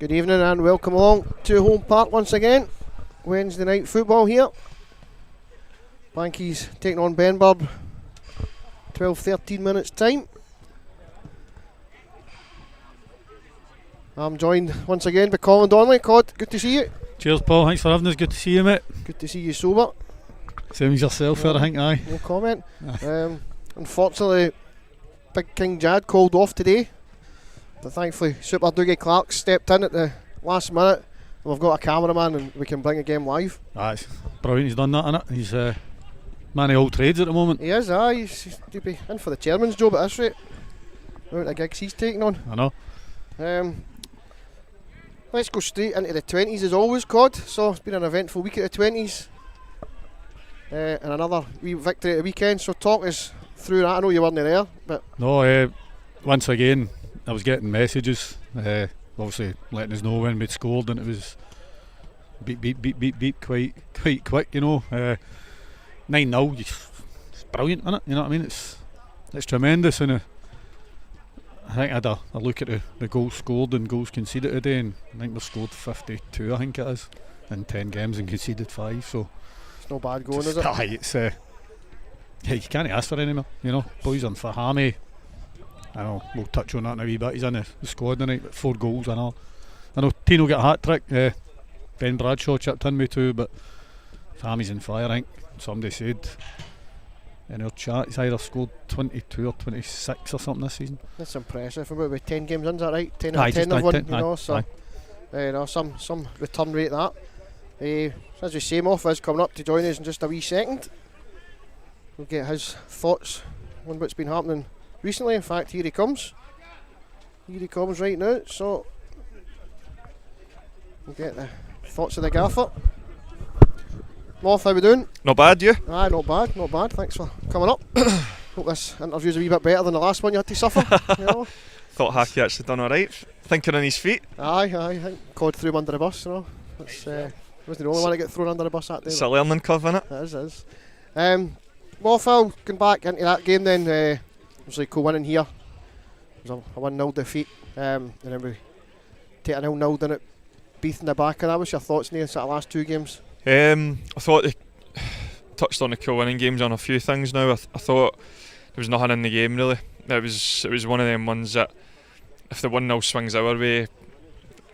Good evening and welcome along to Home Park once again. Wednesday night football here. Bankies taking on Benburb. 12-13 minutes time. I'm joined once again by Colin Donnelly. Cod, good to see you. Cheers, Paul. Thanks for having us. Good to see you, mate. Good to see you sober. Same as yourself, I think. Aye. No comment. Unfortunately, Big King Jad called off today. But thankfully, Super Dougie Clark stepped in at the last minute. We've got a cameraman and we can bring a game live. It's brilliant. He's done that, innit? He's man of all trades at the moment. He is, he's to be in for the chairman's job at this rate. Out the gigs he's taking on. I know. Let's go straight into the 20s as always, Cod. So it's been an eventful week at the 20s. And another wee victory at the weekend. So talk us through that. I know you weren't there, but... No, once again, I was getting messages, obviously letting us know when we'd scored, and it was beep quite quick, you know. 9-0, it's brilliant, isn't it? You know what I mean? It's tremendous, and I think I had a look at the goals scored and goals conceded today, and I think we've scored 52, I think it is, in 10 games and conceded 5, so... It's no bad going, is it? Aye, it's... yeah, you can't ask for any more, you know. Boys on Fahami, I know, we'll touch on that in a wee bit. He's in the squad tonight, but 4 goals and all. I know Tino got a hat-trick, Ben Bradshaw chipped in with 2, but Fahami's in fire, I think. Somebody said in our chat he's either scored 22 or 26 or something this season. That's impressive. About 10 games in, is that right? 10 out of 10 they've won, you know, so you know, some return rate that. As we say, Moff is coming up to join us in just a wee second. We'll get his thoughts on what's been happening recently. In fact, here he comes. Here he comes right now, so we'll get the thoughts of the gaffer. Moff, how we doing? Not bad, you? Aye, not bad. Thanks for coming up. Hope this interview's a wee bit better than the last one you had to suffer. You know? Thought Hacky actually done alright, thinking on his feet. Aye, I think Cod threw him under the bus, you know. It's, wasn't the only one to get thrown under the bus that day. It's a learning curve, innit? It is. Moff, going back into that game then, obviously co-winning here. It was a 1-0 defeat, and then we take a 0-0 down at Beath in the back, and that was your thoughts in the sort of last 2 games? I thought they touched on the co-winning games on a few things now. I thought there was nothing in the game really. It was one of them ones that if the 1-0 swings our way,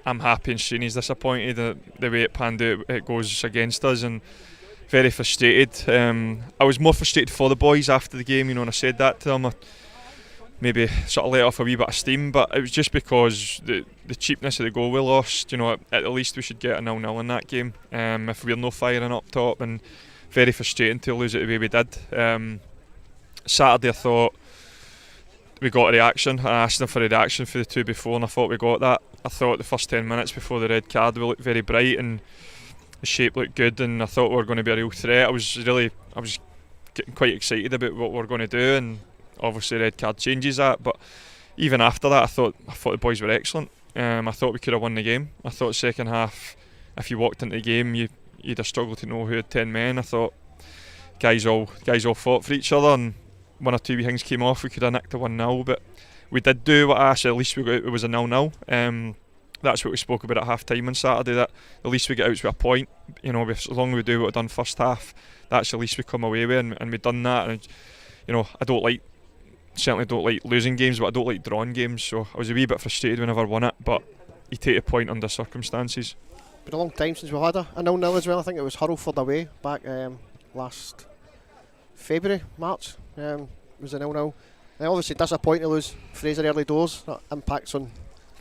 I'm happy and Sheeny's disappointed. The way it panned out, it goes against us, and very frustrated. I was more frustrated for the boys after the game, you know, and I said that to them. I maybe sort of let off a wee bit of steam, but it was just because the cheapness of the goal we lost. You know, at least we should get a 0-0 in that game. If we're no firing up top, and very frustrating to lose it the way we did. Saturday I thought we got a reaction. I asked them for a reaction for the 2 before, and I thought we got that. I thought the first 10 minutes before the red card we looked very bright and the shape looked good, and I thought we were going to be a real threat. I was getting quite excited about what we were going to do, and obviously red card changes that. But even after that, I thought the boys were excellent. I thought we could have won the game. I thought second half, if you walked into the game, you'd have struggled to know who had 10 men. I thought guys all fought for each other, and 1 or 2 wee things came off. We could have nicked a 1-0, but we did do what I asked. At least it was a 0-0. That's what we spoke about at half time on Saturday, that at least we get out with a point. You know, as long as we do what we done first half, that's the least we come away with, and we've done that. And you know, I certainly don't like losing games, but I don't like drawing games, so I was a wee bit frustrated whenever I won it, but you take a point under circumstances. Been a long time since we had a 0-0 as well. I think it was Hurlford away back last February, March. It was a 0-0. Obviously disappointing to lose Fraser early doors. That impacts on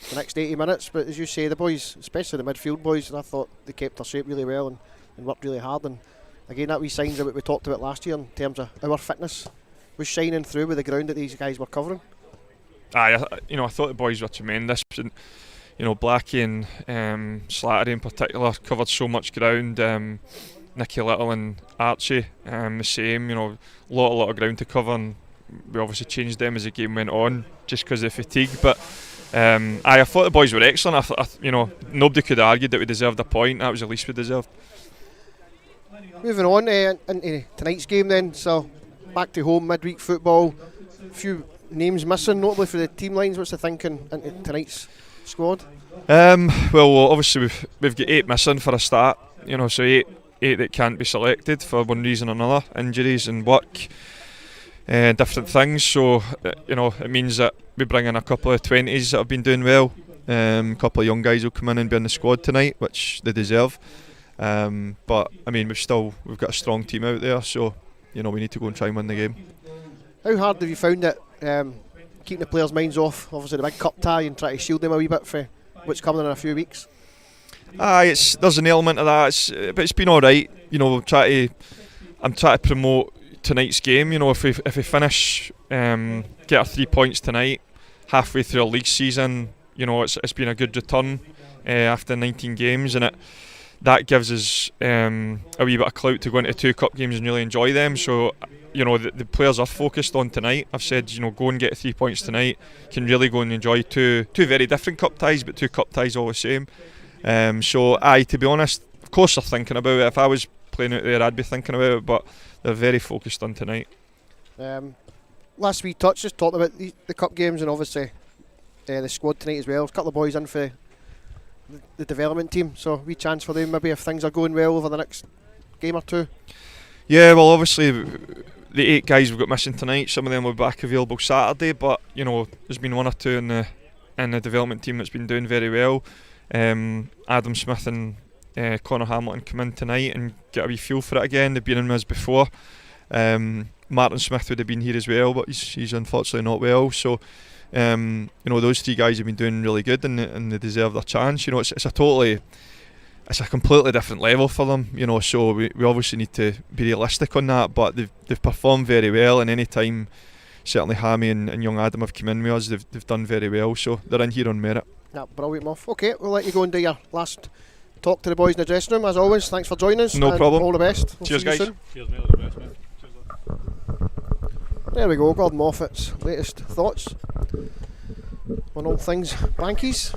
the next 80 minutes, but as you say, the boys, especially the midfield boys, I thought they kept their shape really well and worked really hard, and again that wee signs of what we talked about last year in terms of our fitness was shining through with the ground that these guys were covering. I thought the boys were tremendous. And, you know, Blackie and Slattery in particular covered so much ground. Nicky Little and Archie, the same. You know, a lot of ground to cover, and we obviously changed them as the game went on, just because of fatigue. But I thought the boys were excellent. You know, nobody could have argued that we deserved a point. That was the least we deserved. Moving on into tonight's game then. So back to home, midweek football. A few names missing, notably for the team lines. What's the thinking into tonight's squad? Well, obviously we've got 8 missing for a start. You know, so eight that can't be selected for one reason or another, injuries and work, different things. So you know, it means that we bring in a couple of 20s that have been doing well. A couple of young guys will come in and be in the squad tonight, which they deserve. But I mean, we've got a strong team out there, so you know we need to go and try and win the game. How hard have you found it keeping the players' minds off, obviously the big cup tie, and try to shield them a wee bit for what's coming in a few weeks? There's an element of that, but it's been all right. You know, I'm trying to promote tonight's game. You know, if we finish, get our 3 points tonight, halfway through our league season, you know, it's been a good return after 19 games, and that gives us a wee bit of clout to go into 2 cup games and really enjoy them. So, you know, the players are focused on tonight. I've said, you know, go and get 3 points tonight. Can really go and enjoy two very different cup ties, but 2 cup ties all the same. To be honest, of course they're thinking about it. If I was playing out there, I'd be thinking about it, but they're very focused on tonight. Last wee touch, just talking about the cup games and obviously the squad tonight as well. There's a couple of boys in for the development team, so wee chance for them maybe if things are going well over the next game or 2. Yeah, well, obviously the 8 guys we've got missing tonight, some of them will be back available Saturday, but you know there's been 1 or 2 in the development team that's been doing very well. Adam Smith and Connor Hamilton come in tonight and get a wee feel for it again. They've been in with us before. Martin Smith would have been here as well, but he's unfortunately not well. So you know, those 3 guys have been doing really good, and they deserve their chance. You know, it's a completely different level for them. You know, so we obviously need to be realistic on that. But they've performed very well, and any time certainly Hammy and young Adam have come in with us, they've done very well. So they're in here on merit. Yeah, brilliant, Muff. Okay, we'll let you go and do your last talk to the boys in the dressing room. As always, thanks for joining us. No problem. All the best. Cheers, guys. Cheers, mate. All the best, man. There we go, Gordon Moffat's latest thoughts on all things Bankies.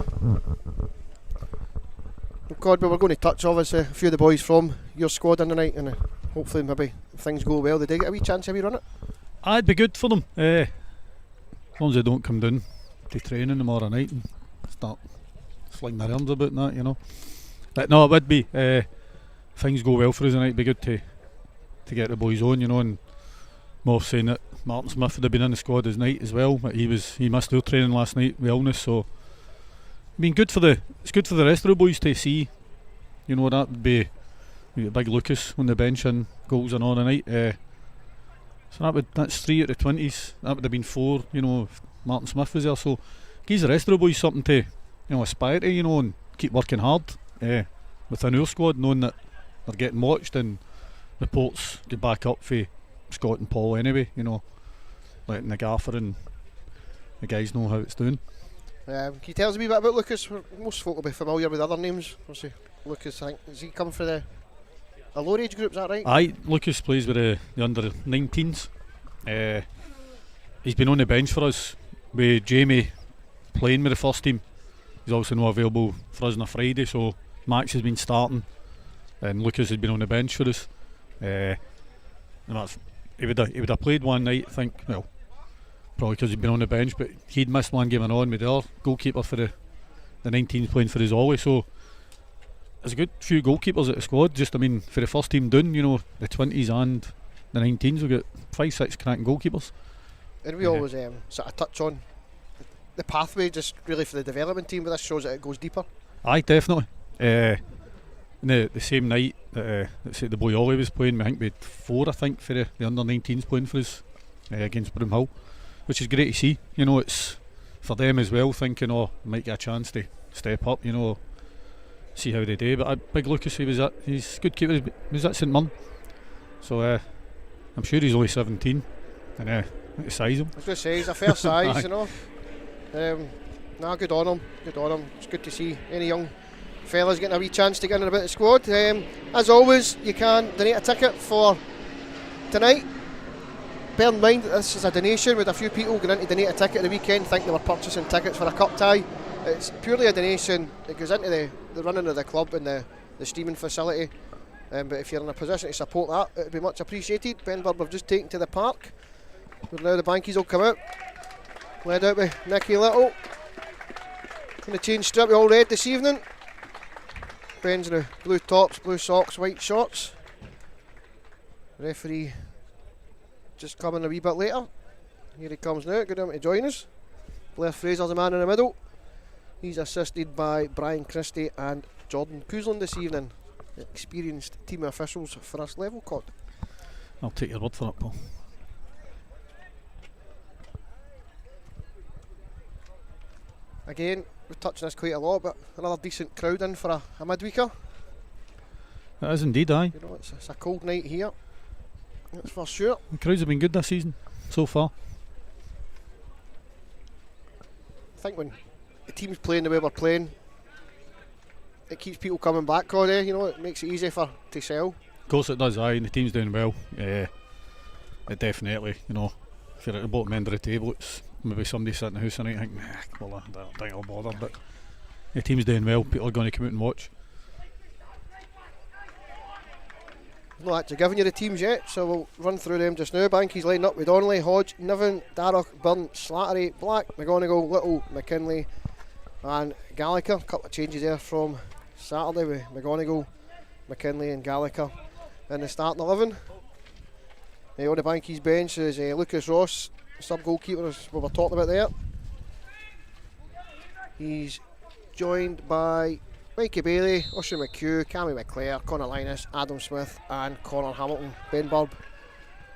God, we're going to touch obviously a few of the boys from your squad in the night, and hopefully maybe if things go well, they do get a wee chance to run it. It'd be good for them, as long as they don't come down to training tomorrow night and start flinging their arms about and that, you know. But no, it would be, if things go well for us tonight, it'd be good to get the boys on, you know. And Moff saying that Martin Smith would have been in the squad this night as well, but he missed their training last night with illness, so it's good for the rest of the boys to see, you know. That would be big Lucas on the bench and goals and all tonight. So that's 3 out of 20s. That would have been 4, you know, if Martin Smith was there. So gives the rest of the boys something to, you know, aspire to, you know, and keep working hard within our squad, knowing that they're getting watched and reports get back up for Scott and Paul anyway, you know, letting the gaffer and the guys know how it's doing. Can you tell us a wee bit about Lucas? Most folk will be familiar with other names. Obviously, Lucas, I think, does he come for the lower age group, is that right? Aye, Lucas plays with the under 19s. He's been on the bench for us with Jamie playing with the first team. He's also not available for us on a Friday, so Max has been starting and Lucas has been on the bench for us. And he would have played one night, I think, well, probably because he'd been on the bench, but he'd missed one game on with our goalkeeper for the 19s playing for us always. So there's a good few goalkeepers at the squad. Just, I mean, for the first team down, you know, the 20s and the 19s, we've got 5-6 cracking goalkeepers. And we always sort of touch on the pathway just really for the development team, but this shows that it goes deeper. Aye, definitely. The same night that the boy Ollie was playing, I think we had 4, I think, for the under 19s playing for us against Broomhill, which is great to see. You know, it's for them as well, thinking, might get a chance to step up, you know, see how they do. But Big Lucas, he's a good keeper. He was at St Mirren, so I'm sure he's only 17, and I think the size him. I was going to say he's a fair size, you know. Good on him. It's good to see any young fellas getting a wee chance to get in about the squad. As always, you can donate a ticket for tonight. Bear in mind that this is a donation, with a few people going in to donate a ticket at the weekend, think they were purchasing tickets for a cup tie. It's purely a donation that goes into the running of the club and the streaming facility. But if you're in a position to support that, it would be much appreciated. Benburb have just taken to the park, but now the Bankies will come out, led out by Nicky Little. Going to change strip, we all red this evening. Ben's in the blue tops, blue socks, white shorts. Referee just coming a wee bit later. Here he comes now, good him to join us. Blair Fraser's the man in the middle. He's assisted by Brian Christie and Jordan Cousland this evening. Experienced team officials for this level, Cod. I'll take your word for it, Paul. Again, we're touching this quite a lot, but another decent crowd in for a midweeker. It is indeed, aye. You know, it's a cold night here, that's for sure. The crowds have been good this season, so far. I think when the team's playing the way we're playing, it keeps people coming back, Cody. You know, it makes it easy to sell. Of course it does, aye, and the team's doing well. It definitely, you know, if you're at the bottom end of the table, it's maybe somebody sitting in the house tonight and think, well, I don't think I'll bother, but the team's doing well, people are going to come out and watch. Not actually giving you the teams yet, so we'll run through them just now. Banky's lining up with Donnelly, Hodge, Niven, Darroch, Byrne, Slattery, Black, McGonigal, Little, McKinley and Gallagher. A couple of changes there from Saturday with McGonigal, McKinley and Gallagher in the starting 11. On the Banky's bench is Lucas Ross, sub-goalkeeper as we were talking about there. He's joined by Mikey Bailey, Usher McHugh, Cammy McClare, Conor Linus, Adam Smith and Connor Hamilton. Benburb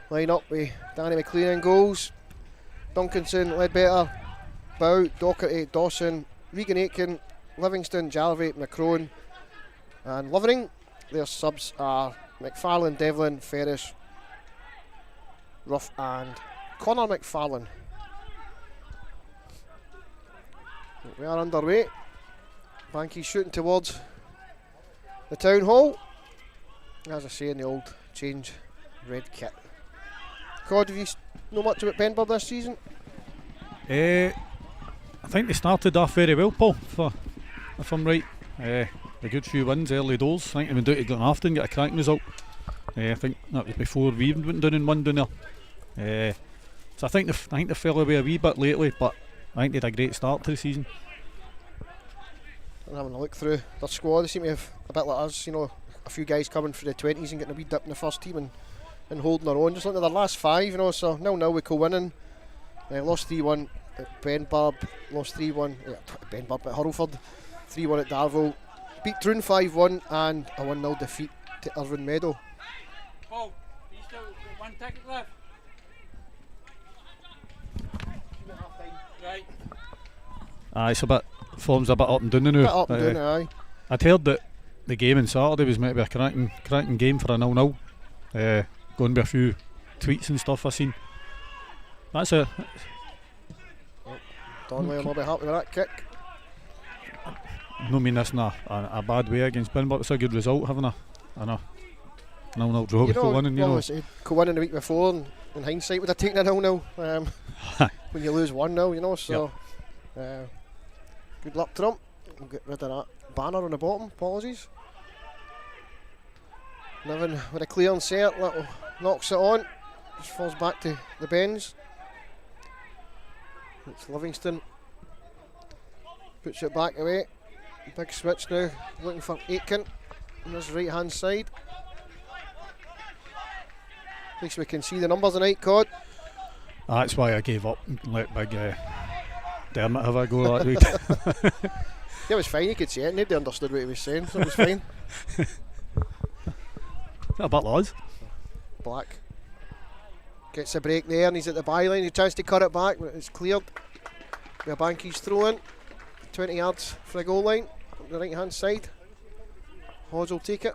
line up with Danny McLean in goals. Duncanson, Ledbetter, Bow, Docherty, Dawson, Regan Aitken, Livingston, Jarvie, McCrone and Lovering. Their subs are McFarlane, Devlin, Ferris, Ruff and Connor McFarlane. We are underway. Banky's shooting towards the town hall. As I say, in the old change red kit. Cod, have you know much about Benburb this season? I think they started off very well, Paul, if I'm right. A good few wins, early doors. I think they went down to Glenafton, got a cracking result. I think that was before we even went down and won down there. So I think they fell away a wee bit lately, but I think they had a great start to the season. And having a look through their squad, they seem to have a bit like us, you know, a few guys coming through the 20s and getting a wee dip in the first team and holding their own. Just looking at their last 5, you know, so 0-0 with co-winning. Lost 3-1 at Benburb, lost 3-1 at Benburb at Hurlford, 3-1 at Darvel, beat Troon 5-1 and a 1-0 defeat to Irvine Meadow. Paul, you still got one ticket left? Right. It's a bit, form's a bit up and down now. Up and down, aye. I'd heard that the game on Saturday was meant to be a cracking game for a 0-0. Going with a few tweets and stuff I've seen. That's it. Donnelly will not be happy with that kick. No mean this in a bad way against Benburb. It's a good result having a 0-0 draw with co-winning, you know. Co-winning the week before, and in hindsight would have taken a 0-0 when you lose 1-0, you know, so good luck to them. We'll get rid of that banner on the bottom, apologies. Niven with a clear and set, Little knocks it on, just falls back to the bends. It's Livingston, puts it back away. Big switch now, looking for Aitken on his right hand side. At least we can see the numbers tonight, Cod. That's why I gave up and let big Dermot have a go that week. Yeah, it was fine, you could see it, nobody understood what he was saying, so it was fine. A bit lads. Black gets a break there and he's at the byline, he tries to cut it back but it's cleared. With a Banky's throw in, 20 yards for the goal line, on the right hand side. Hodge will take it.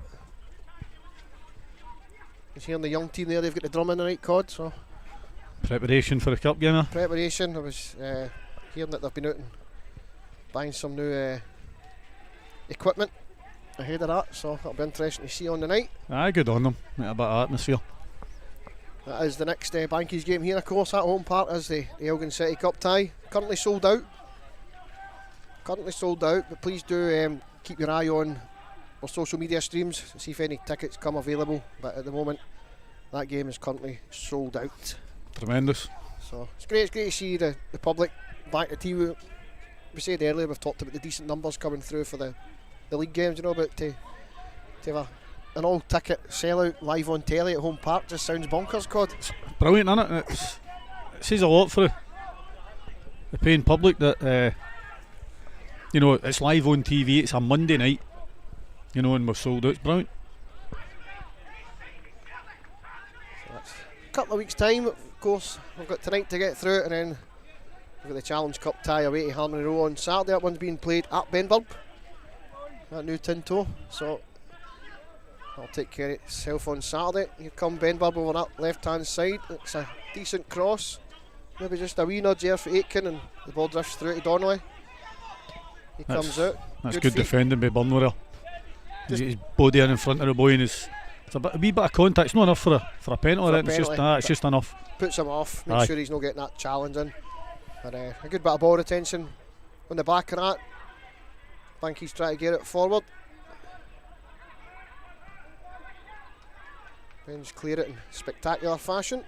He's hearing the young team there, they've got the drum in the right, Cod, so. Preparation for the cup game. Preparation, I was hearing that they've been out and buying some new equipment ahead of that, so that'll be interesting to see on the night. Aye, good on them, a bit of atmosphere. That is the next Banky's game here, of course, at home part is the Elgin City Cup tie. Currently sold out, but please do keep your eye on our social media streams to see if any tickets come available, but at the moment that game is currently sold out. Tremendous. So it's great to see the public back to tea with we said earlier, we've talked about the decent numbers coming through for the league games, you know, but to have an all-ticket sellout live on telly at home park just sounds bonkers, Cod. It's brilliant, isn't it? It says a lot for the paying public that you know, it's live on TV. It's a Monday night, you know, and we're sold out. It's brilliant. So that's a couple of weeks' time, of course. We've got tonight to get through it, and then we've got the Challenge Cup tie away to Harmony Row on Saturday. That one's being played at Benburb, at New Tinto. So I'll take care of itself on Saturday. Here come Benburb over that left-hand side. It's a decent cross. Maybe just a wee nudge there for Aitken, and the ball drifts through to Donnelly. He comes out. That's good defending by Burnley. His body in front of the boy, and it's a wee bit of contact. It's not enough for a penalty. It's just enough. Puts him off. Make sure he's not getting that challenge in. And a good bit of ball retention on the back of that. I think he's trying to get it forward. Ben's clear it in spectacular fashion.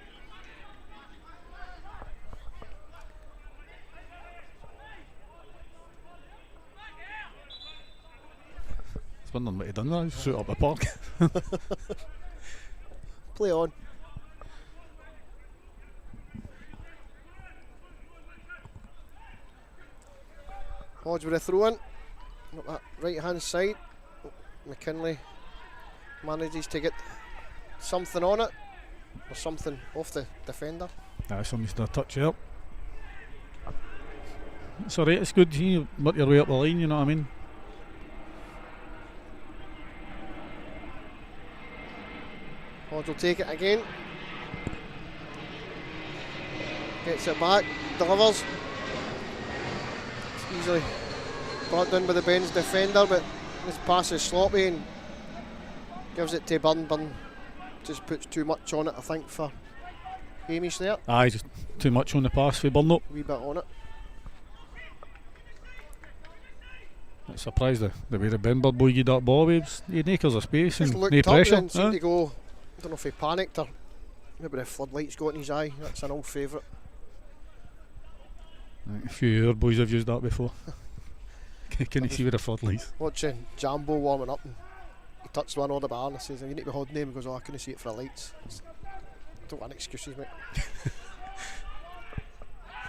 I was wondering what he done there. Shoot up the park. Play on. Hodge with a throw in. Up that right hand side. McKinley manages to get something on it, or something off the defender. Somebody's done a touch up. It's alright, it's good. You work your way up the line, you know what I mean? Hodge will take it again. Gets it back, delivers. It's easily brought down by the Ben's defender, but this pass is sloppy and gives it to Byrne. Byrne just puts too much on it, I think, for Hamish there. Aye, just too much on the pass for Byrne. A wee bit on it. I'm surprised the way the Benburb boy gave that ball away. He had acres of space and no pressure. And seemed to go, I don't know if he panicked or maybe the floodlights got in his eye. That's an old favourite. A few of our boys have used that before. Can you see with the floodlights? Watching Jambo warming up, and he touched one on the bar and I says, "You need to be holding him." He goes, "Oh, I couldn't see it for the lights." I don't want excuses, mate.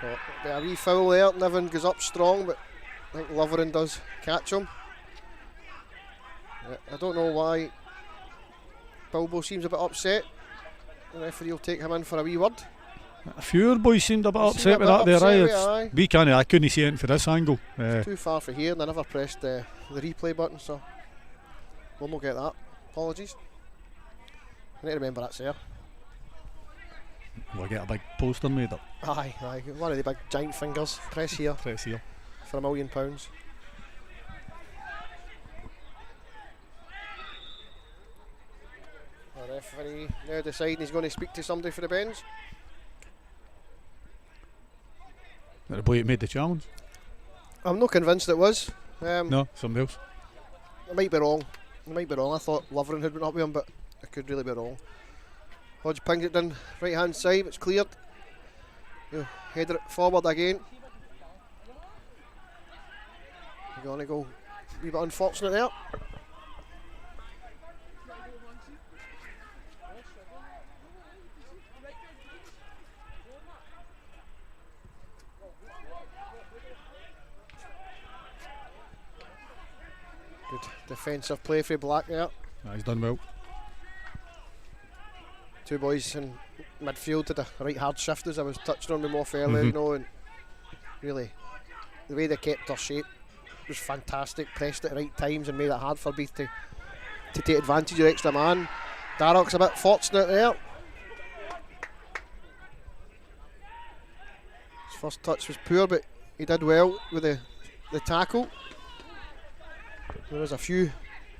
So a wee foul there. Niven goes up strong, but I think Loveren does catch him. I don't know why Bilbo seems a bit upset. The referee will take him in for a wee word. A few of our boys seemed a bit upset with that there. We can't. I couldn't see it for this angle. Too far for here, and I never pressed the replay button, so we'll not get that. Apologies. I need to remember that's there. We'll get a big poster made up. Aye, one of the big giant fingers. Press here. Press here. For £1 million. The referee now deciding he's going to speak to somebody for the Bens. The boy that made the challenge? I'm not convinced it was. No, somebody else. I might be wrong. I thought Loveren had been up with him, but I could really be wrong. Hodge pings it down right hand side, it's cleared. Header it forward again. You're going to go a wee bit unfortunate there. Good defensive play for Black there. He's done well. Two boys in midfield did a right hard shift, as I was touching on with Moff earlier, you know, and really the way they kept their shape was fantastic. Pressed at the right times and made it hard for Beath to take advantage of the extra man. Darroch's a bit fortunate there. His first touch was poor, but he did well with the tackle. There was a few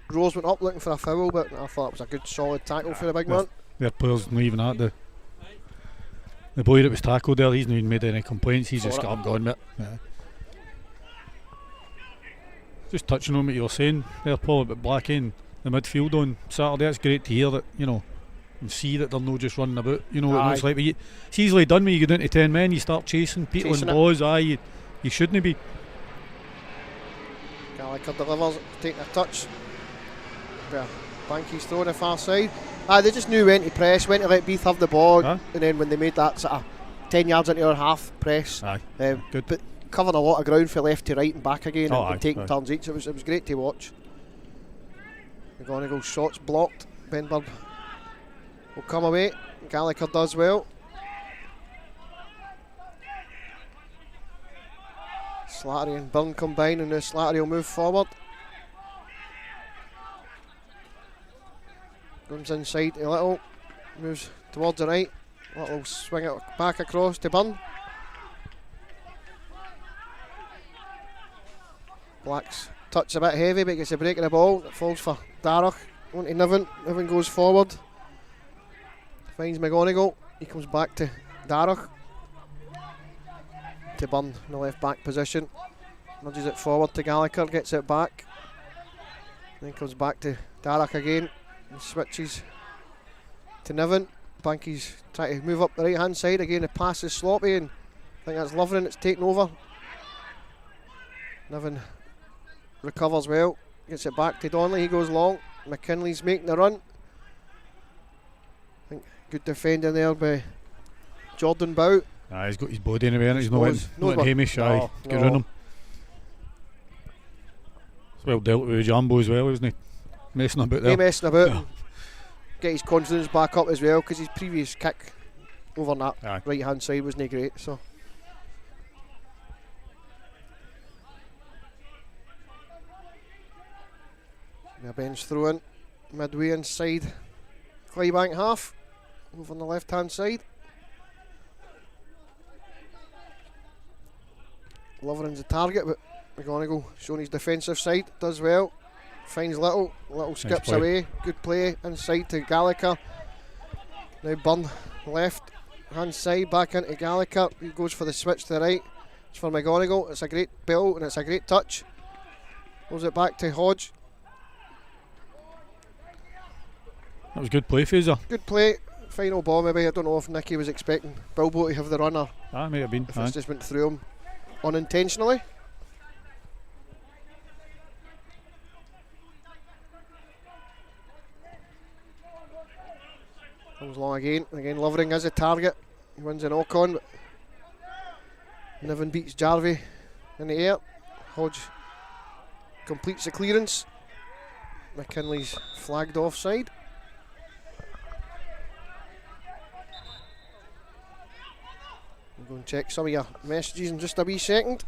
rows went up looking for a foul, but I thought it was a good solid tackle for the big man. Their players not even at the boy that was tackled there, he's not even made any complaints, he's just got up going with it. Yeah. Just touching on what you were saying there, Paul, about Black in the midfield on Saturday. It's great to hear that, you know, and see that they're not just running about, you know what it looks like. But it's easily done when you go down to 10 men, you start chasing people and balls. You shouldn't be. Gallagher delivers, taking a touch. Banky's throw on the far side. They just knew when to press, when to let Beath have the ball, and then when they made that sort of 10 yards into our half press, good. But covered a lot of ground for left to right and back again, and taking turns each. It was great to watch. McGonigal's shots blocked. Benburb will come away. Gallagher does well. Slattery and Byrne combine, and Slattery will move forward. Comes inside to Little, moves towards the right. Little will swing it back across to Byrne. Black's touch a bit heavy, but gets a break of the ball. It falls for Darragh. On to Niven. Niven goes forward. Finds McGonigal. He comes back to Darragh. To Byrne in the left back position. Nudges it forward to Gallagher. Gets it back. Then comes back to Darragh again. And switches to Niven. Banky's trying to move up the right hand side again. The pass is sloppy, and I think that's Lovren. It's taken over. Niven recovers well. Gets it back to Donnelly. He goes long. McKinley's making the run. I think good defending there by Jordan Bow. He's got his body anyway, he's not letting Hamish get around him. It's well dealt with Jambo as well, isn't he? Messing about there. Messing about. Get his confidence back up as well, because his previous kick over on that right hand side wasn't great. So a bench throw in midway inside Clydebank half, over on the left hand side. Lovren's the target, but McGonigal showing his defensive side, does well. Finds Little, Little skips away, good play inside to Gallagher. Now Byrne left hand side back into Gallagher. He goes for the switch to the right. It's for McGonigal. It's a great bill and it's a great touch. Goes it back to Hodge. That was good play, Fraser. Good play. Final ball maybe. I don't know if Nicky was expecting Bilbo to have the runner. May have been. If it's just went through him unintentionally. Comes long again. Again, Lovering as a target. He wins an knock-on, but Niven beats Jarvie in the air. Hodge completes the clearance. McKinley's flagged offside. We'll go and check some of your messages in just a wee second.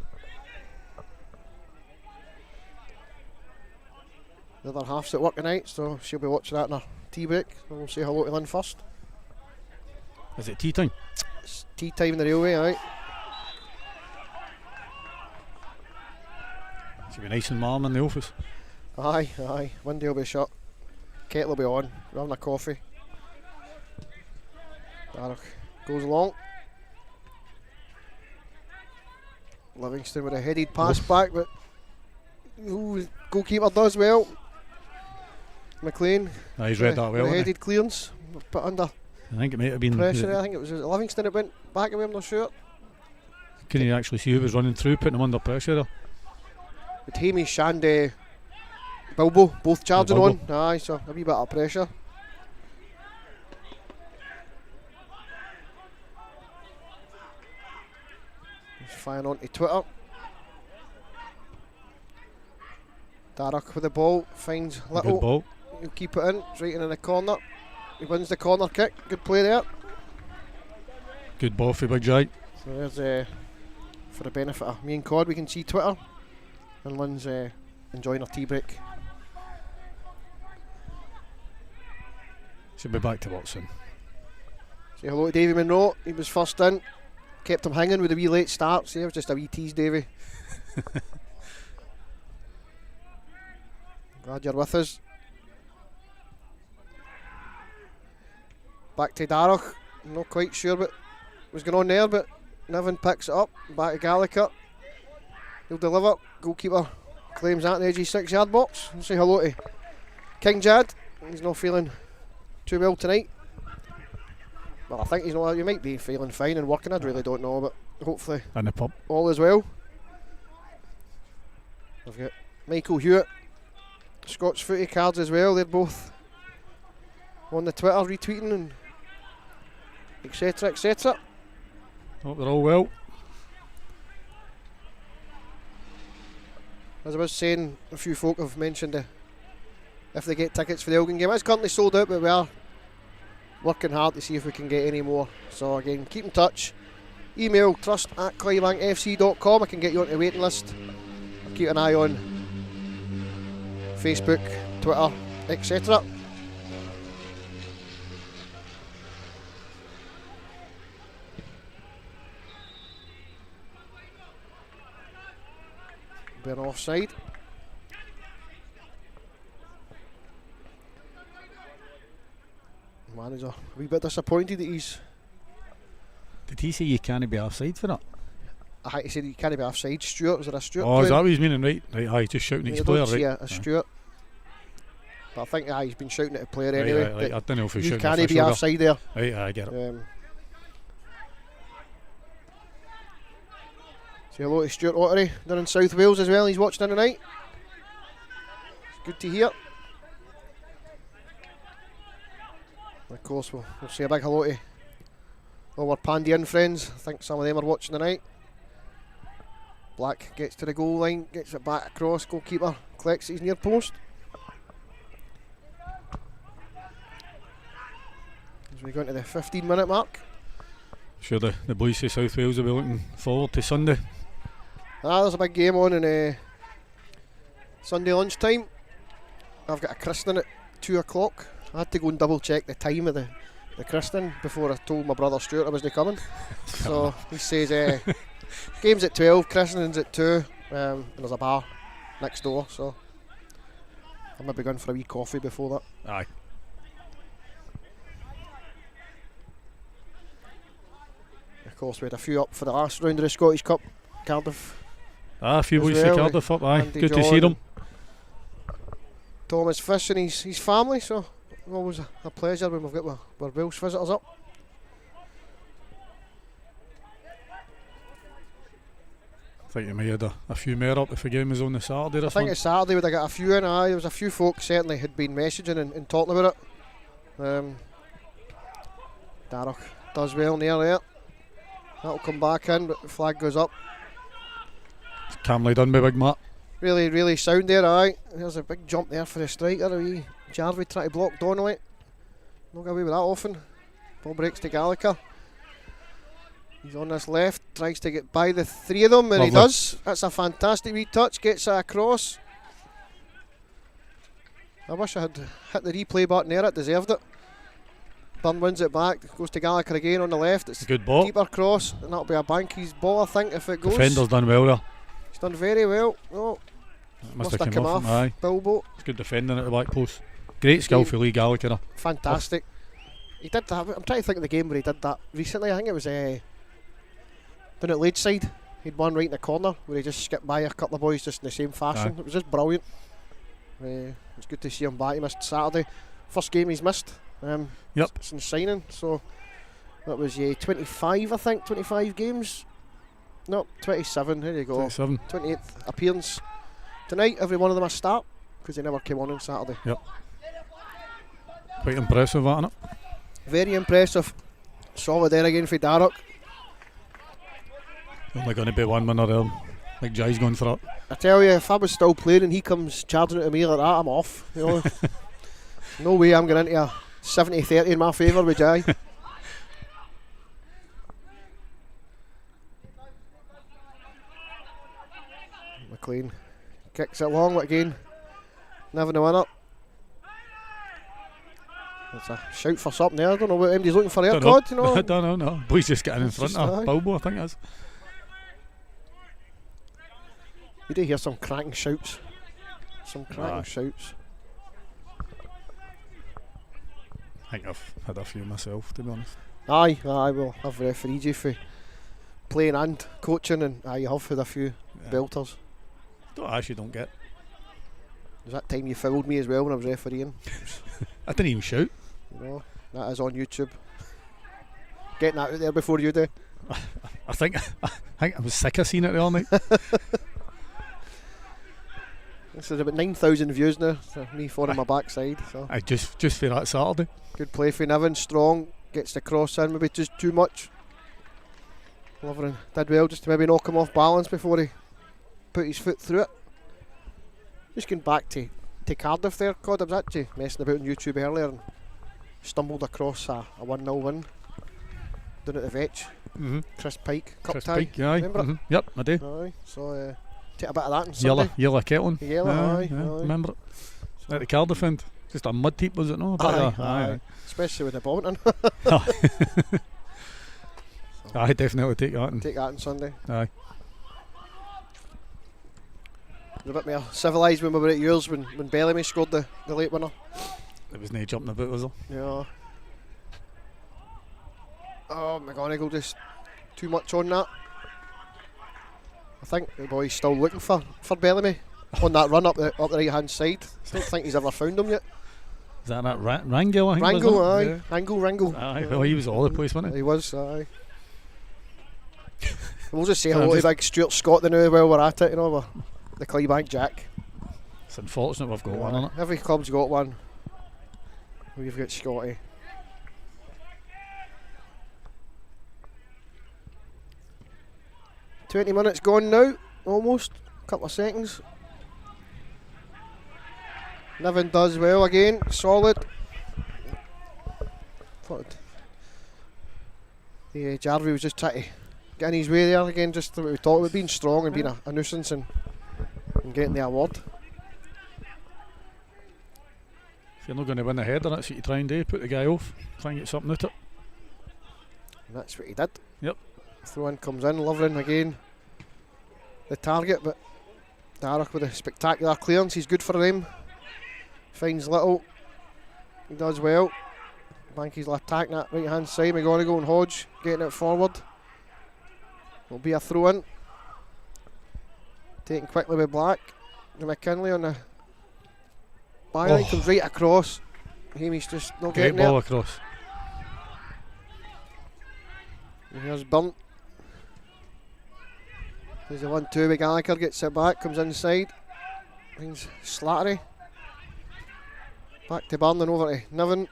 The other half's at work tonight, so she'll be watching that in her tea break. So we'll say hello to Lynn first. Is it tea time? It's tea time in the railway, aye. Should be nice and warm in the office. Aye. Window will be shut. Kettle will be on. We're having a coffee. Darragh goes along. Livingston with a headed pass back, but goalkeeper does well. McLean. He's read that well. A headed clearance, but under I think it might have been pressure. I think it was Livingston that went back away. I'm not sure. Couldn't you actually see who was running through, putting him under pressure there? But Hamish and Bilbo both charging on. Aye, so a wee bit of pressure. He's firing onto Twitter. Darragh with the ball, finds Little. Good ball. He'll keep it in, it's right in the corner. He wins the corner kick, good play there. Good ball for Big Jai. So there's, for the benefit of me and Cod, we can see Twitter. And Lynn's enjoying her tea break. Should be back to work soon. Say hello to Davy Monroe, he was first in. Kept him hanging with a wee late start, so it was just a wee tease, Davy. Glad you're with us. Back to Darragh. Not quite sure what was going on there, but Niven picks it up. Back to Gallagher. He'll deliver. Goalkeeper claims that in the edgy 6-yard box. We'll say hello to King Jad. He's not feeling too well tonight. Well, I think he's not. He might be feeling fine and working. I really don't know, but hopefully And the pub. all is well. I've got Michael Hewitt, Scott's footy cards as well. They're both on the Twitter retweeting and etc. etc. Hope they're all well. As I was saying, a few folk have mentioned if they get tickets for the Elgin game. It's currently sold out, but we are working hard to see if we can get any more. So again, keep in touch. Email trust@clydebankfc.com. I can get you onto the waiting list. Keep an eye on Facebook, Twitter, etc. Been offside. Manager a wee bit disappointed that he's. Did he say you can't be offside for that? I had to say that you can't be offside. Stuart, was there a Stuart? Oh, is that what he's meaning? Right, aye, just shouting at his player, right? Yeah, a Stuart. But I think he's been shouting at the player Right, anyway. right. I don't know if he's You shouting can't at be the offside there. Right, I get it. Say hello to Stuart Ottery down in South Wales as well. He's watching tonight. It's good to hear. Of course, we'll say a big hello to all our Pandian friends. I think some of them are watching tonight. Black gets to the goal line, gets it back across. Goalkeeper collects his near post. As we go into the 15-minute mark. Sure, the boys say South Wales will be looking forward to Sunday. There's a big game on in Sunday lunchtime. I've got a christening at 2 o'clock. I had to go and double check the time of the christening before I told my brother Stuart I wasn't coming. So he says game's at 12, christening's at 2, and there's a bar next door, so I might be going for a wee coffee before that. Aye. Of course, we had a few up for the last round of the Scottish Cup. Cardiff. A few as boys well, for Cardiff up, aye. Andy Good to John see them. Thomas Fish and his family, so always a pleasure when we've got our Welsh visitors up. I think you may have had a few more up if the game was on the Saturday or I think something. it's Saturday would have got a few in. There was a few folk certainly had been messaging and talking about it. Darroch does well near there. That'll come back in, but the flag goes up. Calmly done by Big Matt. Really, really sound there, aye. There's a big jump there for the striker. A wee Jarvie trying to block Donnelly. Not get away with that often. Ball breaks to Gallagher. He's on this left, tries to get by the three of them, and Lovely. he does. That's a fantastic wee touch, gets it across. I wish I had hit the replay button there, it deserved it. Byrne wins it back, goes to Gallagher again on the left. It's A good ball. keeper cross, and that'll be a Banky's ball, I think, if it goes. Defender's done well there. He's done very well. Oh, Must have come off. Aye. Bilbo. It's good defending at the back post. Great skill for Lee Gallagher. Fantastic. He did that. I'm trying to think of the game where he did that recently. I think it was down at Ladeside. He'd one right in the corner where he just skipped by a couple of boys just in the same fashion. Aye. It was just brilliant. It's good to see him back. He missed Saturday. First game he's missed. Yep. Since signing. So that was 25, I think. 25 games. No, 27. There you go. 27. 28th appearance. Tonight, every one of them a start because they never came on Saturday. Yep. Quite impressive, that, innit? Very impressive. Solid there again for Darroch. Only going to be one winner there. Like Jai's going for it. I tell you, if I was still playing and he comes charging at me like that, I'm off. You know, no way I'm going into a 70-30 in my favour with Jai. McLean kicks it long, but again, never the winner. It's a shout for something there. I don't know what MD's looking for there, God. You know, I don't know, no. Boy's just getting in It's front just of aye. Bilbo, I think it is. you do hear some cracking shouts. Some cracking Aye. shouts. I think I've had a few myself, to be honest. Aye, well, I've refereed you for playing and coaching, and you have had a few Yeah. belters. I actually don't get. There's that time you fouled me as well when I was refereeing. I didn't even shout. You know, that is on YouTube. Getting that out there before you do. I think I was sick of seeing it the other night. This is about 9,000 views now. So me on my backside. So I just for that Saturday. good play for Niven. Strong gets the cross in. Maybe just too much. Lovren did well just to maybe knock him off balance before he put his foot through it. Just going back to Cardiff there, God, I was actually messing about on YouTube earlier and stumbled across a 1-0 win down at the Vetch. Chris Pike Cup Chris tie. Pike, aye. Remember it? Yep, I do. Aye, so take a bit of that on Sunday. Yellow Kettlin. Yellow, aye. Remember it? At the Cardiff end. Just a mud heap, was it no? Aye. Especially with the Bolton. I definitely take that. Take that on Sunday. Aye. A bit more civilised when we were at yours when Bellamy scored the late winner. There was no jumping about, was there? Yeah. Oh, McGonigal just too much on that. I think the boy's still looking for Bellamy on that run up the right hand side. I don't think he's ever found him yet. Is that Rangel? I think Rangel, was aye. it? Rangel. Aye, well, he was all over the place, wasn't he? He was, aye. We'll just say hello to big Stuart Scott now while we're at it, you know, we're the Clydebank Jack. It's unfortunate we've got one on it. Every club's got one. We've got Scotty. $20 minutes gone now, almost. Couple of seconds. Niven does well again, solid. Yeah, Jarvie was just trying to get in his way there again, just what we talked about, being strong and being a nuisance and getting the award. If you're not going to win the header, that's what you try and do, put the guy off, try and get something out of it. And that's what he did. Yep. Throw in comes in, Lovren again. The target, but Darragh with a spectacular clearance, he's good for him. Finds Little, he does well. Banky's attacking that right hand side, McGonigal and Hodge getting it forward. Will be a throw in. Taken quickly by Black. The McKinley on the byline comes right across. Hamish just not Great getting ball there. across. And here's Burnt. There's the 1-2 with Gallagher, gets it back, comes inside. Finds Slattery. Back to Burn and over to Niven.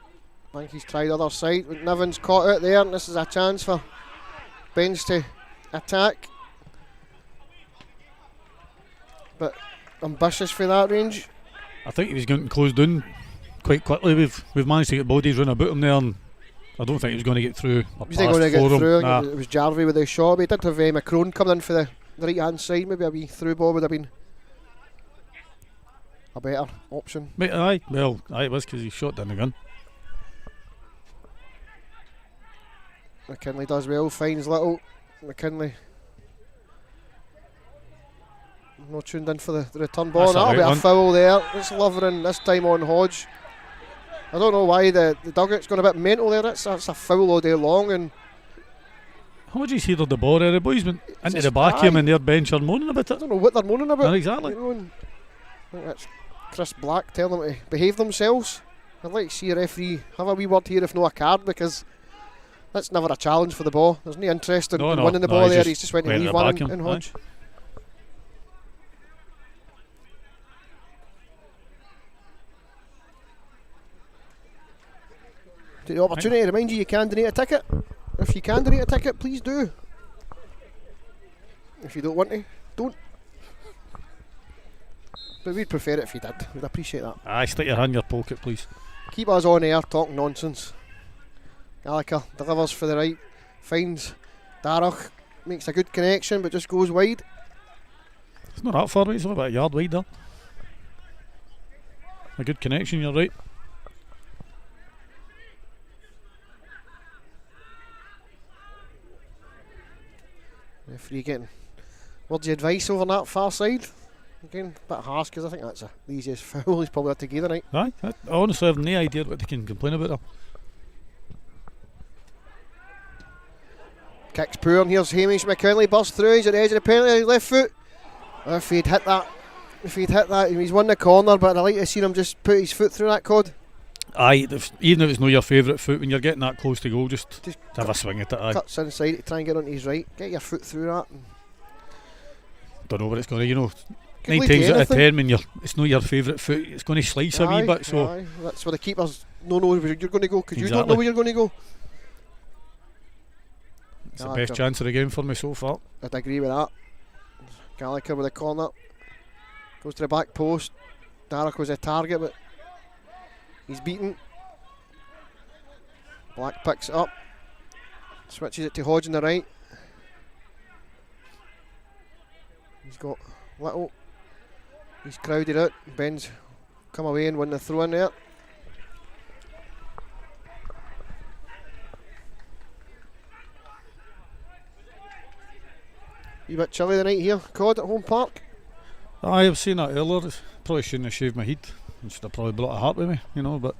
I think he's tried the other side, but Niven's caught out there, and this is a chance for Benz to attack. But ambitious for that range. I think he was going to close down quite quickly. We've managed to get bodies running about him there, and I don't think he was going to get through. He's not going to get through. It was Jarvie with the shot. But he did have Macron coming in for the right hand side. Maybe a wee through ball would have been a better option. Aye, it was because he shot down the gun. McKinley does well, finds Little. McKinley not tuned in for the return ball. That's That'll be a one. foul there. It's Lovren this time on Hodge. I don't know why the dugout's gone a bit mental there. That's a foul all day long. And How much he's headed the ball there? The boys went into just the back of him aye. and their bench are moaning about I it. don't know what they're moaning about. Yeah, exactly. You know, and I think that's Chris Black telling them to behave themselves. I'd like to see a referee have a wee word here, if not a card, because that's never a challenge for the ball. There's no interest in winning the ball there. He's just went to leave one in Hodge. Take the opportunity to remind you can donate a ticket. If you can donate a ticket, please do. If you don't want to, don't. But we'd prefer it if you did. We'd appreciate that. Aye, stick your hand in your pocket, please. Keep us on air talking nonsense. Gallagher delivers for the right, finds Darragh, makes a good connection but just goes wide. It's not that far, right? It's only about a yard wide there. A good connection, you're right. Referee getting words of advice over on that far side. Again, a bit harsh because I think that's the easiest foul he's probably had to give tonight. Aye, I honestly have no idea what they can complain about there. Kicks poor, and here's Hamish McKinley, bursts through, he's at the edge of the penalty, left foot. If he'd hit that, he's won the corner, but I'd like to see him just put his foot through that cod. Aye, even if it's not your favourite foot, when you're getting that close to goal, just have a swing at it. Aye. Cuts inside to try and get onto his right, get your foot through that. Don't know what it's going to, Could 9 lead to times out of anything. 10 when it's not your favourite foot, it's going to slice a wee bit. So Aye. That's where the keepers don't know where you're going to go because you don't Exactly. know where you're going to go. it's the Aye, best chance of the game for me so far. I'd agree with that. Gallagher with the corner. Goes to the back post. Darroch was a target, but he's beaten. Black picks it up. Switches it to Hodge on the right. He's got Little. He's crowded out. Ben's come away and win the throw in there. Wee bit chilly the night here, Cod, at home park. I've seen that earlier. Probably shouldn't have shaved my head. I should have probably brought a hat with me, but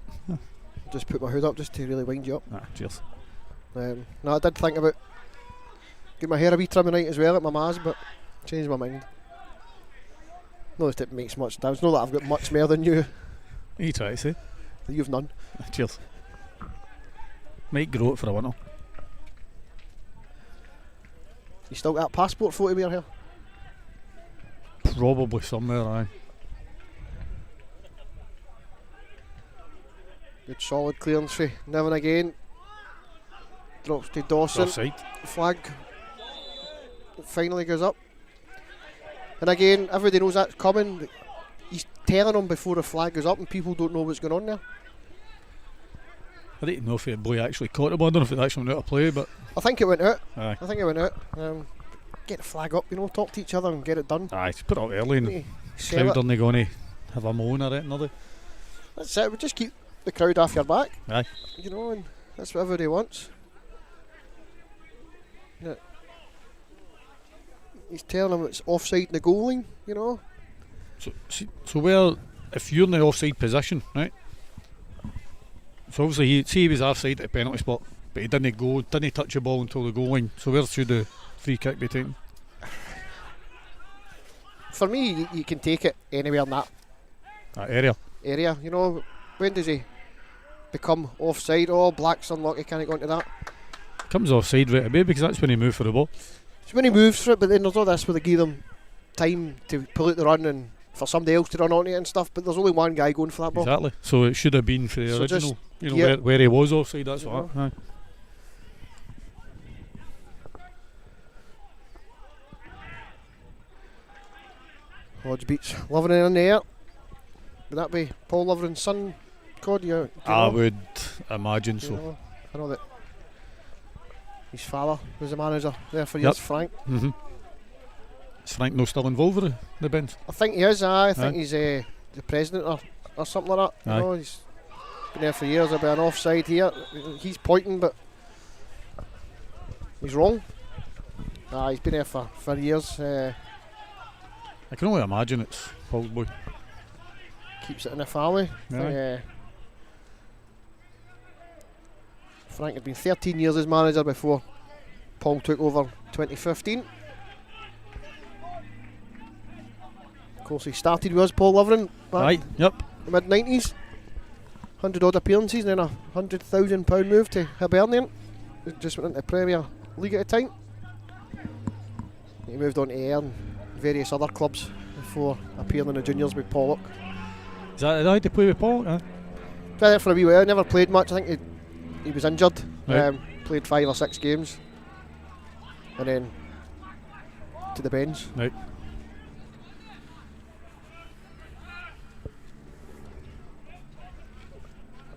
Just put my hood up just to really wind you up. cheers. No, I did think about getting my hair a wee trim tonight as well at my ma's, but changed my mind. Not that it makes much difference. Not that I've got much more than you. You try to say. You've none. Cheers. Might grow it for a winter. You still got that passport photo me here? Probably somewhere, aye. Good solid clearance for Niven again. Drops to Dawson. Offside. Flag finally goes up. And again, everybody knows that's coming. He's telling them before the flag goes up and people don't know what's going on there. I don't know if the boy actually caught the ball. I don't know if it actually went out of play, but I think it went out. aye. I think it went out. Get the flag up, talk to each other and get it done. Aye, just put it up early and the Sell crowd it. aren't going to have a moan or anything, are they? That's it. We just keep the crowd off your back. Aye. And that's what everybody wants. Yeah. He's telling them it's offside in the goal line, So where, if you're in the offside position, right? So obviously, he was offside at the penalty spot, but he didn't touch the ball until the goal line. So where should the free kick be taken? For me, you can take it anywhere in that That area. area. When does he become offside? Oh, Black's unlucky, can't go into that. Comes offside right away because that's when he moved for the ball. It's when he moves for it, but then there's all this where they give them time to pull out the run and for somebody else to run on it and stuff, but there's only one guy going for that ball. Exactly. So it should have been for the So original, just where he was offside, that's what. Aye. Hodge beats Lovren in the air. Would that be Paul Lovren's son, Cod? I would imagine so. I know that his father was the manager there for years, Frank. Mm-hmm. Is Frank no still involved with the bench? I think he is, I think Aye. he's the president or something like that. Aye. He's been there for years. There'll be an offside here. He's pointing, but he's wrong. He's been there for years. I can only imagine it's Paul's boy. Keeps it in the family. Aye. Frank had been 13 years as manager before Paul took over 2015. Of course, he started with us, Paul Lovren, back Aye, yep. in the mid-90s. 100 odd appearances and then £100,000 move to Hibernian. He just went into the Premier League at the time. He moved on to Ayr and various other clubs before appearing in the juniors with Pollock. Is that the to play with Paul? Played there for a wee while, never played much. I think he was injured. Right. Played 5 or 6 games and then to the bench. Right.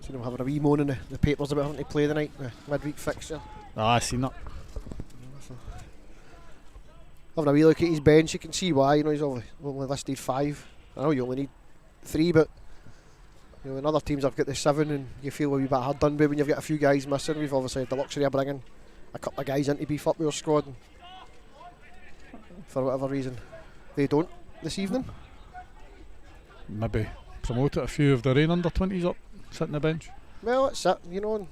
Seen him having a wee moan in the papers about having to play the night, the midweek fixture. I seen that. Having a wee look at his bench, you can see why. He's only listed 5. I know you only need 3, but when other teams have got the 7 and you feel a wee bit hard done by when you've got a few guys missing. We've obviously had the luxury of bringing a couple of guys in to beef up your squad, and for whatever reason they don't this evening. Maybe promoted a few of their own under-20s up, sitting the bench. Well, it's it, and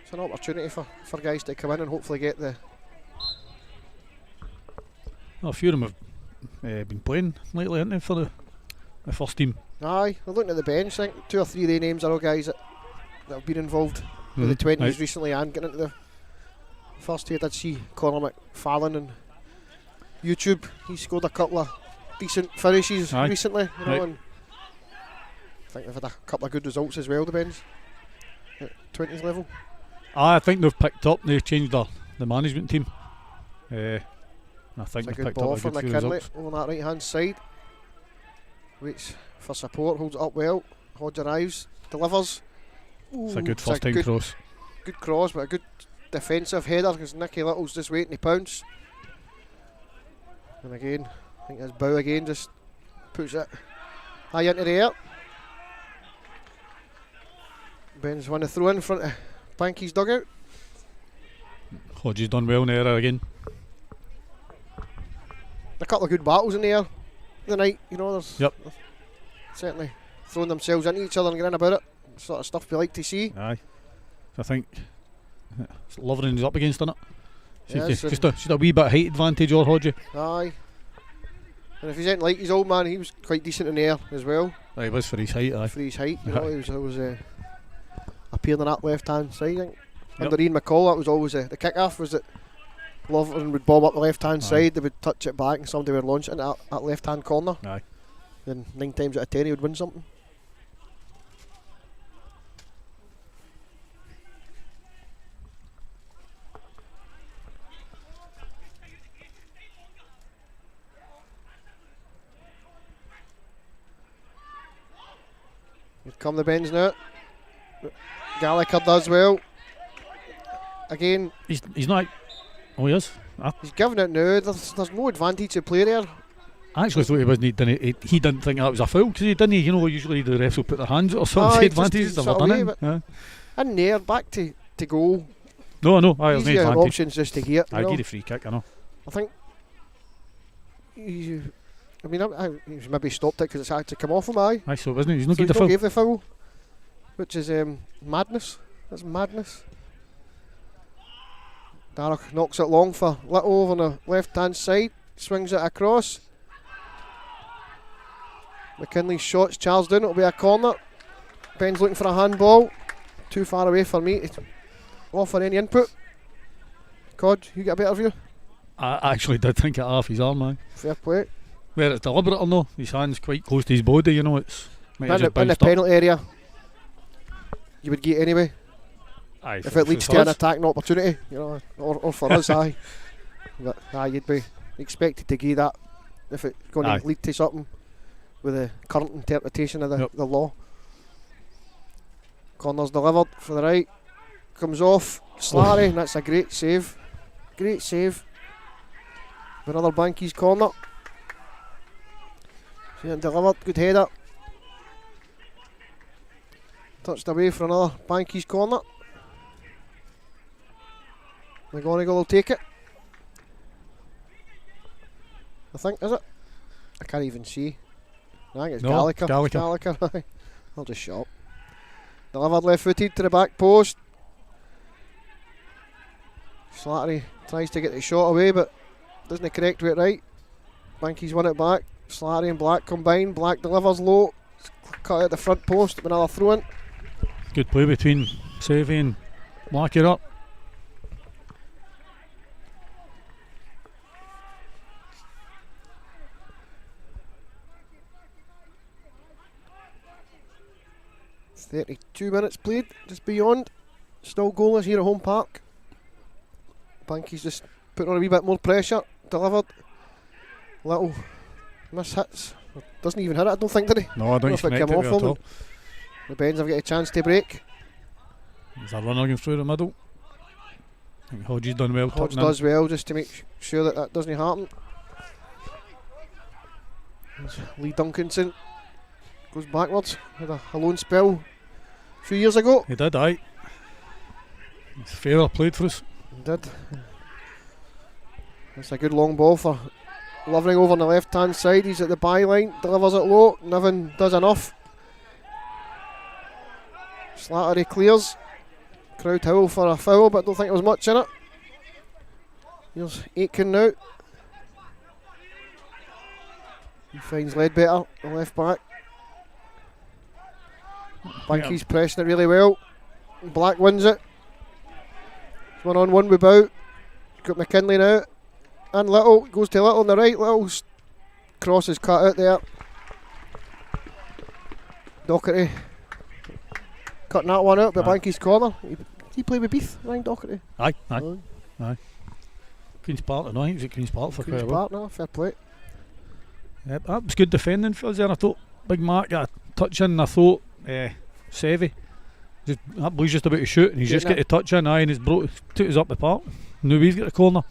it's an opportunity for guys to come in and hopefully get the... Well, a few of them have been playing lately, haven't they, for the first team? Aye, I'm looking at the bench. I think 2 or 3 of the names are all guys that have been involved with the 20s Right. recently and getting into the first tier. I did see Conor McFarlane and YouTube. He scored a couple of decent finishes Aye. recently, you know, Right. and I think they've had a couple of good results as well, the Bens, at 20s level. I think they've picked up. They've changed the management team. I think It's a they've good picked ball up a from good few McKinley results. over that right hand side. Waits for support, holds it up well. Hodge arrives, delivers. It's a good It's first time good, cross. good cross, but a good defensive header because Nicky Little's just waiting to pounce. And again, I think his bow again just puts it high into the air. Ben's won a throw in front of Banky's dugout. Hodge's done well in the area again. A couple of good battles in the air the night, you know, there's Yep. certainly throwing themselves into each other and getting about it. Sort of stuff we like to see. Aye. I think Lovren's up against it. Yes, Just a wee bit of height advantage or Hodge. Aye. And if he's anything like his old man, he was quite decent in the air as well. Aye, he was for his height. Aye. For his height, you Aye. know, he was always appearing on that left hand side. I think. Yep. Under Ian McCall, that was always the kick-off, was that Lovren would bomb up the left hand Aye. side, they would touch it back and somebody would launch it into that left hand corner. Aye. Then 9 times out of 10 he would win something. Here come the Bens now. Gallagher does well. Again, He's not. Oh, he is. he's giving it now. There's no advantage to play there. I actually thought he wasn't. He didn't think that was a foul because he didn't. You know, usually the refs will put their hands or something. Aye, Advantage. just They've sort not of done way, it. Yeah. In there, back to goal. No, I know. Aye, there's no Easier advantage. options just to get. I get a free kick. I know. I think. I mean, he's maybe stopped it because it's had to come off him. Aye. Aye, so wasn't he? He's not So good the he foul. gave the foul, which is madness. That's madness. Darroch knocks it long for Little over on the left hand side, swings it across. McKinley's shot's charged down, it'll be a corner. Ben's looking for a handball, too far away for me to offer any input. Cod, you get a better view? I actually did think it off his arm, man. Fair play. Whether it's deliberate or no, his hand's quite close to his body, you know, it's might have In just the bounced up. penalty area, you would get anyway. Aye, If for- it leads for to an us. attacking opportunity, you know, or for us, aye. But you'd be expected to give that if it's going Aye. to lead to something with the current interpretation of the, Yep. the law. Corner's delivered for the right, comes off, Slattery, and that's a great save. Great save. Another Banky's corner. See it delivered, good header. Touched away for another Banky's corner. McGonigal will take it. I think, is it? I can't even see. I think it's No, Gallagher. Gallagher. Aye. I'll just shut up. Delivered left footed to the back post. Slattery tries to get the shot away but doesn't correct with it right. Banky's won it back. Slattery and Black combine. Black delivers low. Cut at the front post. Another throw in. Good play between Sevey and Blacker up. It's 32 minutes played, just beyond. Still goalless here at home park. Banky's just putting on a wee bit more pressure. Delivered. Little miss hits. Doesn't even hit it, I don't think, did he? No, I don't If it connect came it off at him. all. The Bens have got a chance to break. There's a runner going through the middle. I think Hodge's done well. Hodge tucking in. does well just to make sure that that doesn't happen. There's Lee Duncanson goes backwards. Had a lone spell a few years ago. He did, aye. It's fair played for us. He did. That's a good long ball for Lovering over on the left hand side. He's at the byline, delivers it low. Niven does enough. Slattery clears. Crowd howl for a foul, but don't think there was much in it. Here's Aitken now. He finds Ledbetter, the left back. Banky's pressing it really well. Black wins it. 1-on-1 with Bout. Got McKinley now. And Little goes to Little on the right. Little's cross is cut out there. Doherty cutting that one out by Blanky's corner. He played with Beath, Ryan Doherty. Aye. Queen's Park, no, I think he was at Queen's Park for Queen's quite a while. Park, no, fair play. Yep, that was good defending for us there. I thought Big Mark got a touch in. I thought Sevy, that boy's just about to shoot, and he's just got a touch in. And he's took us up the park. Now we've got a corner.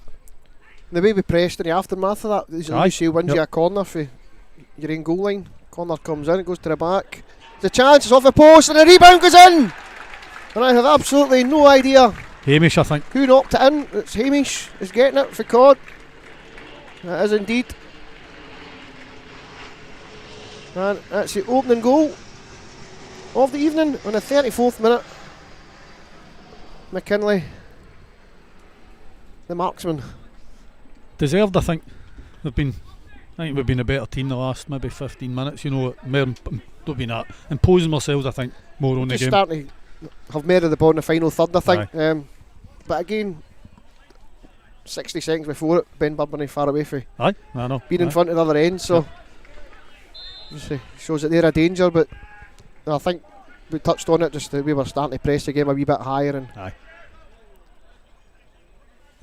The way we pressed in the aftermath of that, he wins you a corner for your own goal line. Corner comes in, it goes to the back. The chance is off the post, and the rebound goes in. And I have absolutely no idea Hamish, I think. who knocked it in. It's Hamish is getting it for Cod. It is indeed. And that's the opening goal of the evening on the 34th minute. McKinley, the marksman. Deserved, I think. I think we've been a better team the last maybe 15 minutes. You know, don't be that imposing ourselves. I think more on the Just game. starting to have more of the ball in the final third, I think. But again, 60 seconds before it, Benburb weren't far away from I know. being in front of the other end, so shows that they're a danger. But I think we touched on it, just that we were starting to press the game a wee bit higher. And I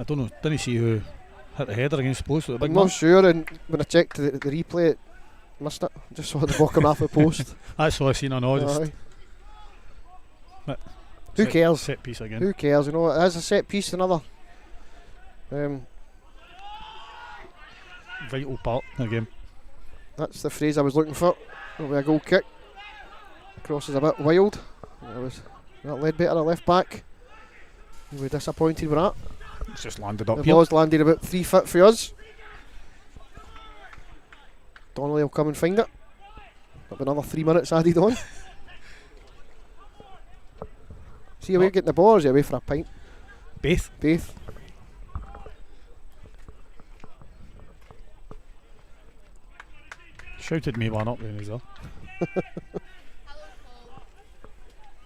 don't know. Didn't see who hit the header against the post with a big I'm man. not sure, and when I checked the replay, it missed it. Just saw the bottom half of the post. That's all I seen. I know. Aye. Who cares? Set piece again. Who cares? You know, it is a set piece, another Vital part of the game. that's the phrase I was looking for. With a goal kick. Cross is a bit wild. That led better at left back. We're disappointed with that. It's just landed The up here. ball's landed about 3 foot for us. Donnelly will come and find it. There'll be another 3 minutes added on. See away getting the ball, or is he away for a pint? Both. Shouted me one up then as well. Hello, Paul.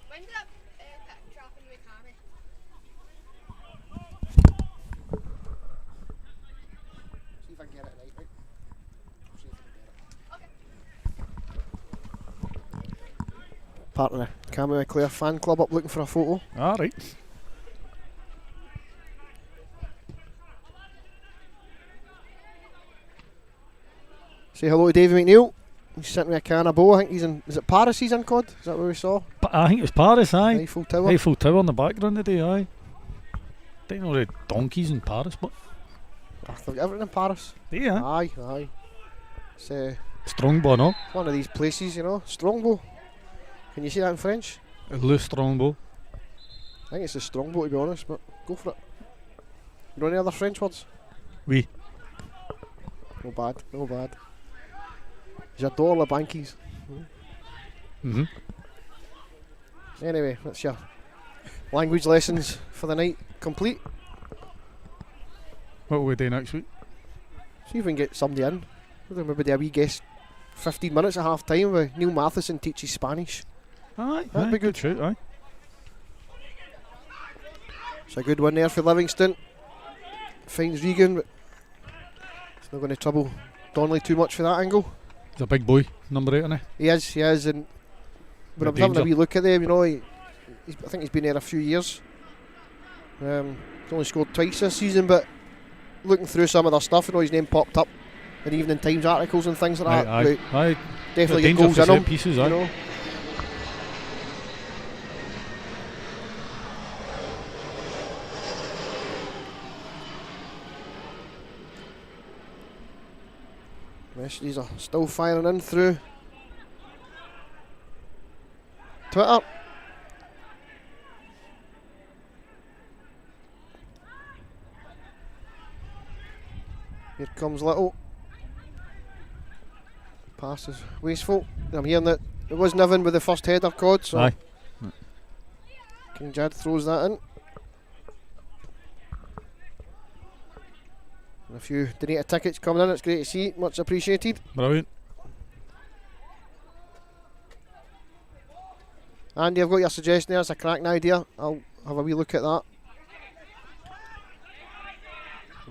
When did that pick dropping with Hammy? See if I can get it right, right? See if I can get it. Part of the Camera Clare fan club up looking for a photo. Alright. Say hello to Davey McNeil. He's sitting with a can of bow. I think he's in. Is it Paris he's in, Cod? Is that what we saw? I think it was Paris, aye. Eiffel Tower. Eiffel Tower in the background today, aye. Don't know the donkeys in Paris, but They've got everything in Paris. yeah. Aye. It's Strongbow, no? one of these places, you know. Strongbow. Can you say that in French? Le Strongbow. I think it's a strongbow to be honest, but go for it. You know any other French words? Oui. No bad. J'adore les banquise. Mm-hmm. Anyway, that's your language lessons for the night complete. What will we do next week? See if we can get somebody in. Maybe do a wee guest 15 minutes at half time where Neil Matheson teaches Spanish. Aye, That'd be good. shoot, aye. It's a good one there for Livingston. Finds Regan, but it's not going to trouble Donnelly too much for that angle. He's a big boy, number 8, isn't he? He is, and when I was The having a danger. wee look at him, you know, I think he's been there a few years. He's only scored twice this season, but looking through some of their stuff, you know, his name popped up in Evening Times articles and things like that. Aye. But definitely get danger goals for in set him, pieces, you aye. know. Messages are still firing in through Twitter. Here comes Little. Pass is wasteful. I'm hearing that it was Niven with the first header, Cod, so Aye. King Jad throws that in. And a few donated tickets coming in, it's great to see, much appreciated. Brilliant. Andy, I've got your suggestion there, it's a cracking idea. I'll have a wee look at that.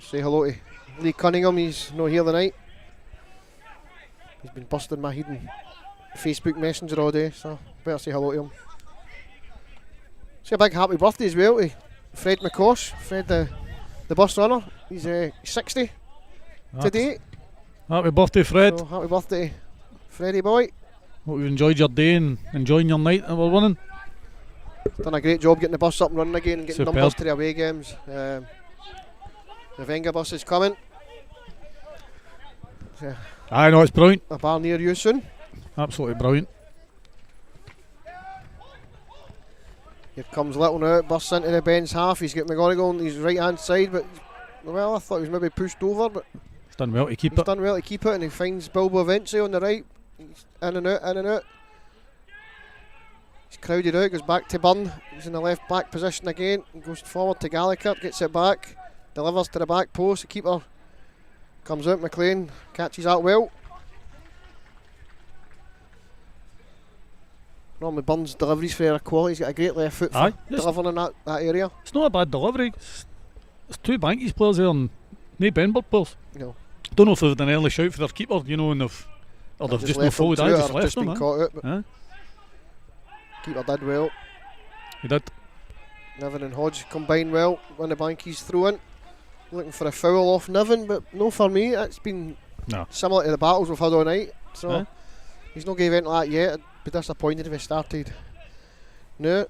Say hello to Lee Cunningham, he's not here tonight. He's been busting my head in Facebook Messenger all day, so better say hello to him. Say a big happy birthday as well to Fred McCosh, Fred the bus runner. He's 60 today. Happy birthday, Fred. So happy birthday, Freddie boy. Hope you've enjoyed your day and enjoying your night that we're running. Done a great job getting the bus up and running again and getting Superb. numbers to the away games. The Venga bus is coming. I know, it's brilliant. A bar near you soon. Absolutely brilliant. Here comes Little now, bursts into the Ben's half. He's got McGonigal on his right hand side, but well, I thought he was maybe pushed over, but He's done well to keep he's it. done well to keep it, and he finds Bilbo eventually on the right. He's in and out, in and out. He's crowded out, goes back to Byrne. He's in the left back position again. He goes forward to Gallagher, gets it back, delivers to the back post. The keeper comes out, McLean catches that well. Normally Byrne's deliveries for quality. He's got a great left foot for Aye, it's, delivering in that area. it's not a bad delivery. There's two Bankies players there and no Benburb players. No. Don't know if they've done an early shout for their keeper, you know, and they've just not left him followed. to I it just or left just them. been caught out, but Aye. keeper did well. He did. Niven and Hodge combine well when the Bankies throw in. Looking for a foul off Niven, but no for me. It's been No. similar to the battles we've had all night. So Aye. he's not gave into that yet. I'd be disappointed if he started. No,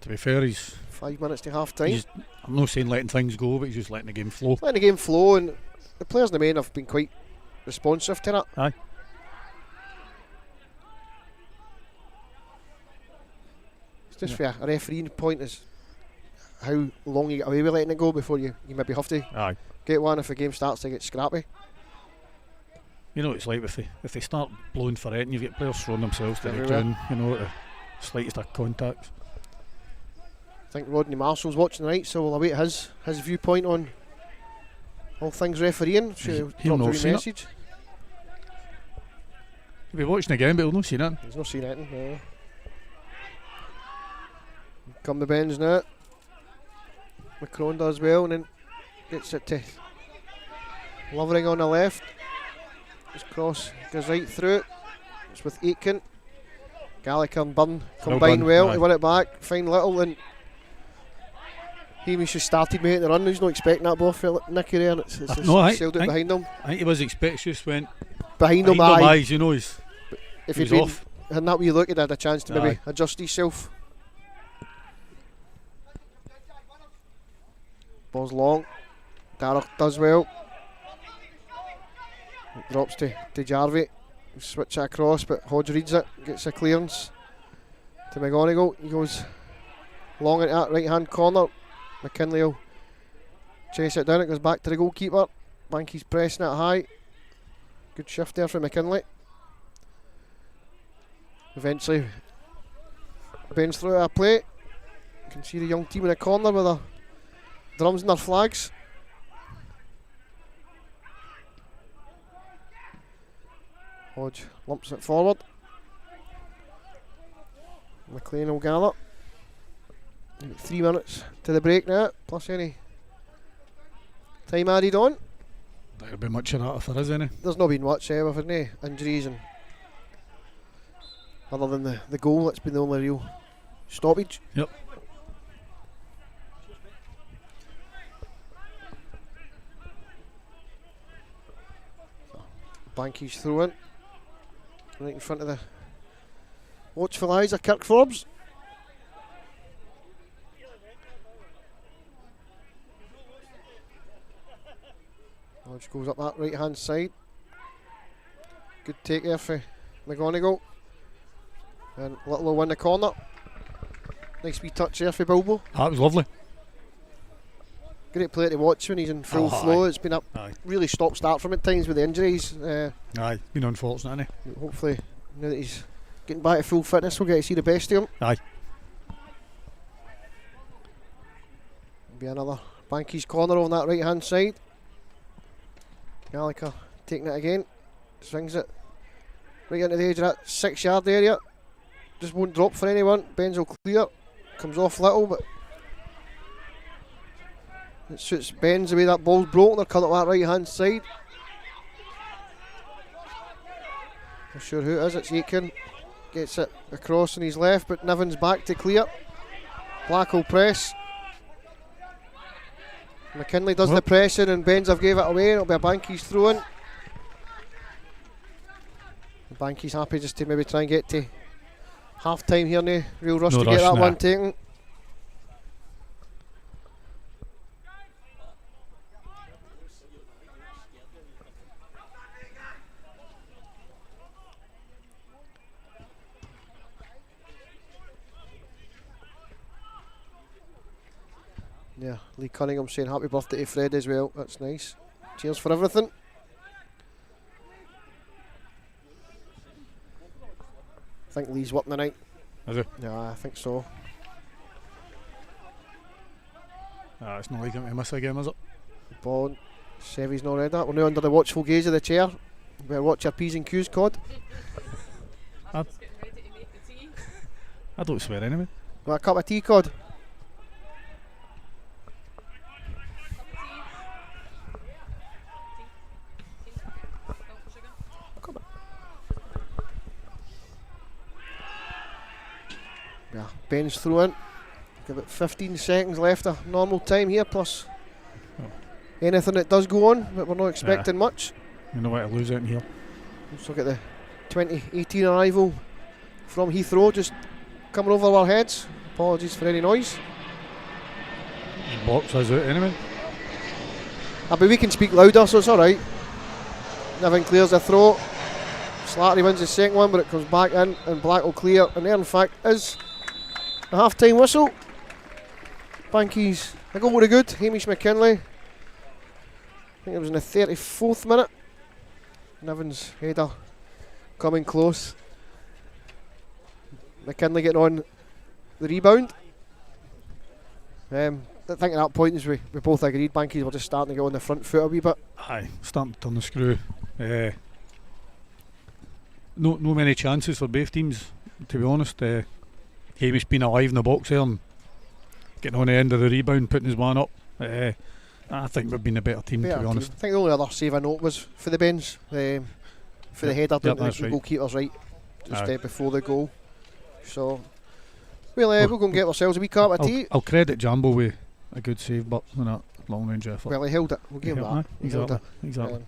To be fair, he's 5 minutes to half time. I'm not saying letting things go, but he's just letting the game flow. Letting the game flow, and the players in the main have been quite responsive to that. Aye. It's just for a refereeing point is how long you get away with letting it go before you maybe have to Aye. get one if the game starts to get scrappy. You know what it's like if they start blowing for it and you get players throwing themselves to the Everywhere. ground, you know, at the slightest of contact. I think Rodney Marshall's watching tonight, so we'll await his viewpoint on all things refereeing. Sure, He'll drop not through seen it. message. He'll be watching again, but he'll not see that. He's not seen anything. No. Come the bends now. Macron does well and then gets it to Lovering on the left. His cross goes right through it. It's with Aitken. Gallagher and Byrne combine well to win it back. Find Little and Hamish has started making the run. He's not expecting that ball for Nicky there. And it's No, I sailed out think- behind him. I think he was expecting, just went Behind behind him, aye. eyes, you know, If he he'd was been off. had that wee look, he'd had a chance to maybe Aye. adjust himself. Ball's long. Darragh does well. It drops to Jarvie. Switch it across, but Hodge reads it, gets a clearance to McGonigal. He goes long into that right hand corner. McKinley will chase it down. It goes back to the goalkeeper. Banky's pressing it high. Good shift there from McKinley. Eventually bends through a play. You can see the young team in the corner with their drums and their flags. Hodge lumps it forward. McLean will gather. 3 minutes to the break now, plus any time added on. There'll be much of that if there is any. There's not been much, we've had no injuries, and other than the goal, that's been the only real stoppage. Yep. Banky's throw in. Right in front of the watchful eyes of Kirk Forbes. Hodge goes up that right hand side. Good take there for McGonigal. And Little will win the corner. Nice wee touch there for Bilbo. That was lovely. Great player to watch when he's in full Oh, flow. aye. It's been a Aye. really stop start from at times with the injuries. Aye, been unfortunate, ain't Hopefully, now that he's getting back to full fitness, we'll get to see the best of him. Aye. Be another Banky's corner on that right hand side. Gallagher taking it again. Swings it right into the edge of that 6 yard area. Just won't drop for anyone. Ben's will clear. Comes off Little, but It suits Ben's the way that ball's broken. They're cutting up that right hand side. Not sure who it is. It's Aitken. Gets it across on his left, but Niven's back to clear. Black will press. McKinley does the pressing and Ben's have gave it away. It'll be a Bankies throw in. Bankies happy just to maybe try and get to half time here now. Real rush No to rush, get that nah. one taken. Yeah, Lee Cunningham saying happy birthday to Fred as well. That's nice. Cheers for everything. I think Lee's working tonight. Is it? Yeah, I think so. It's not like him to miss a game, is it? Ball. Sevy's not read that. We're now under the watchful gaze of the chair. Better watch your P's and Q's, Cod. I don't swear anyway. Want a cup of tea, Cod? Yeah, Ben's through in. Give it 15 seconds left of normal time here, plus anything that does go on, but we're not expecting much. You know what to lose out in here. Let's look at the 2018 arrival from Heathrow, just coming over our heads. Apologies for any noise. Box us out anyway. But we can speak louder, so it's alright. Niven clears the throw. Slattery wins the second one, but it comes back in, and Black will clear. And there, in fact, is the half-time whistle. Bankies, a goal to good. Hamish McKinley. I think it was in the 34th minute. Niven's header coming close. McKinley getting on the rebound. I think at that point, as we both agreed, Bankies were just starting to get on the front foot a wee bit. Aye, starting to turn the screw. No many chances for both teams, to be honest. Hamish being alive in the box there and getting on the end of the rebound, putting his man up. I think we've been a better team, to be honest. I think the only other save I note was for the Bens, for the header down that's the right. goalkeeper's right, just Aye. before the goal. So, we'll go and get ourselves a wee cup of tea. I'll credit Jambo with a good save, but on that long range effort. Well, he held it. We'll give him that. He held Exactly. it.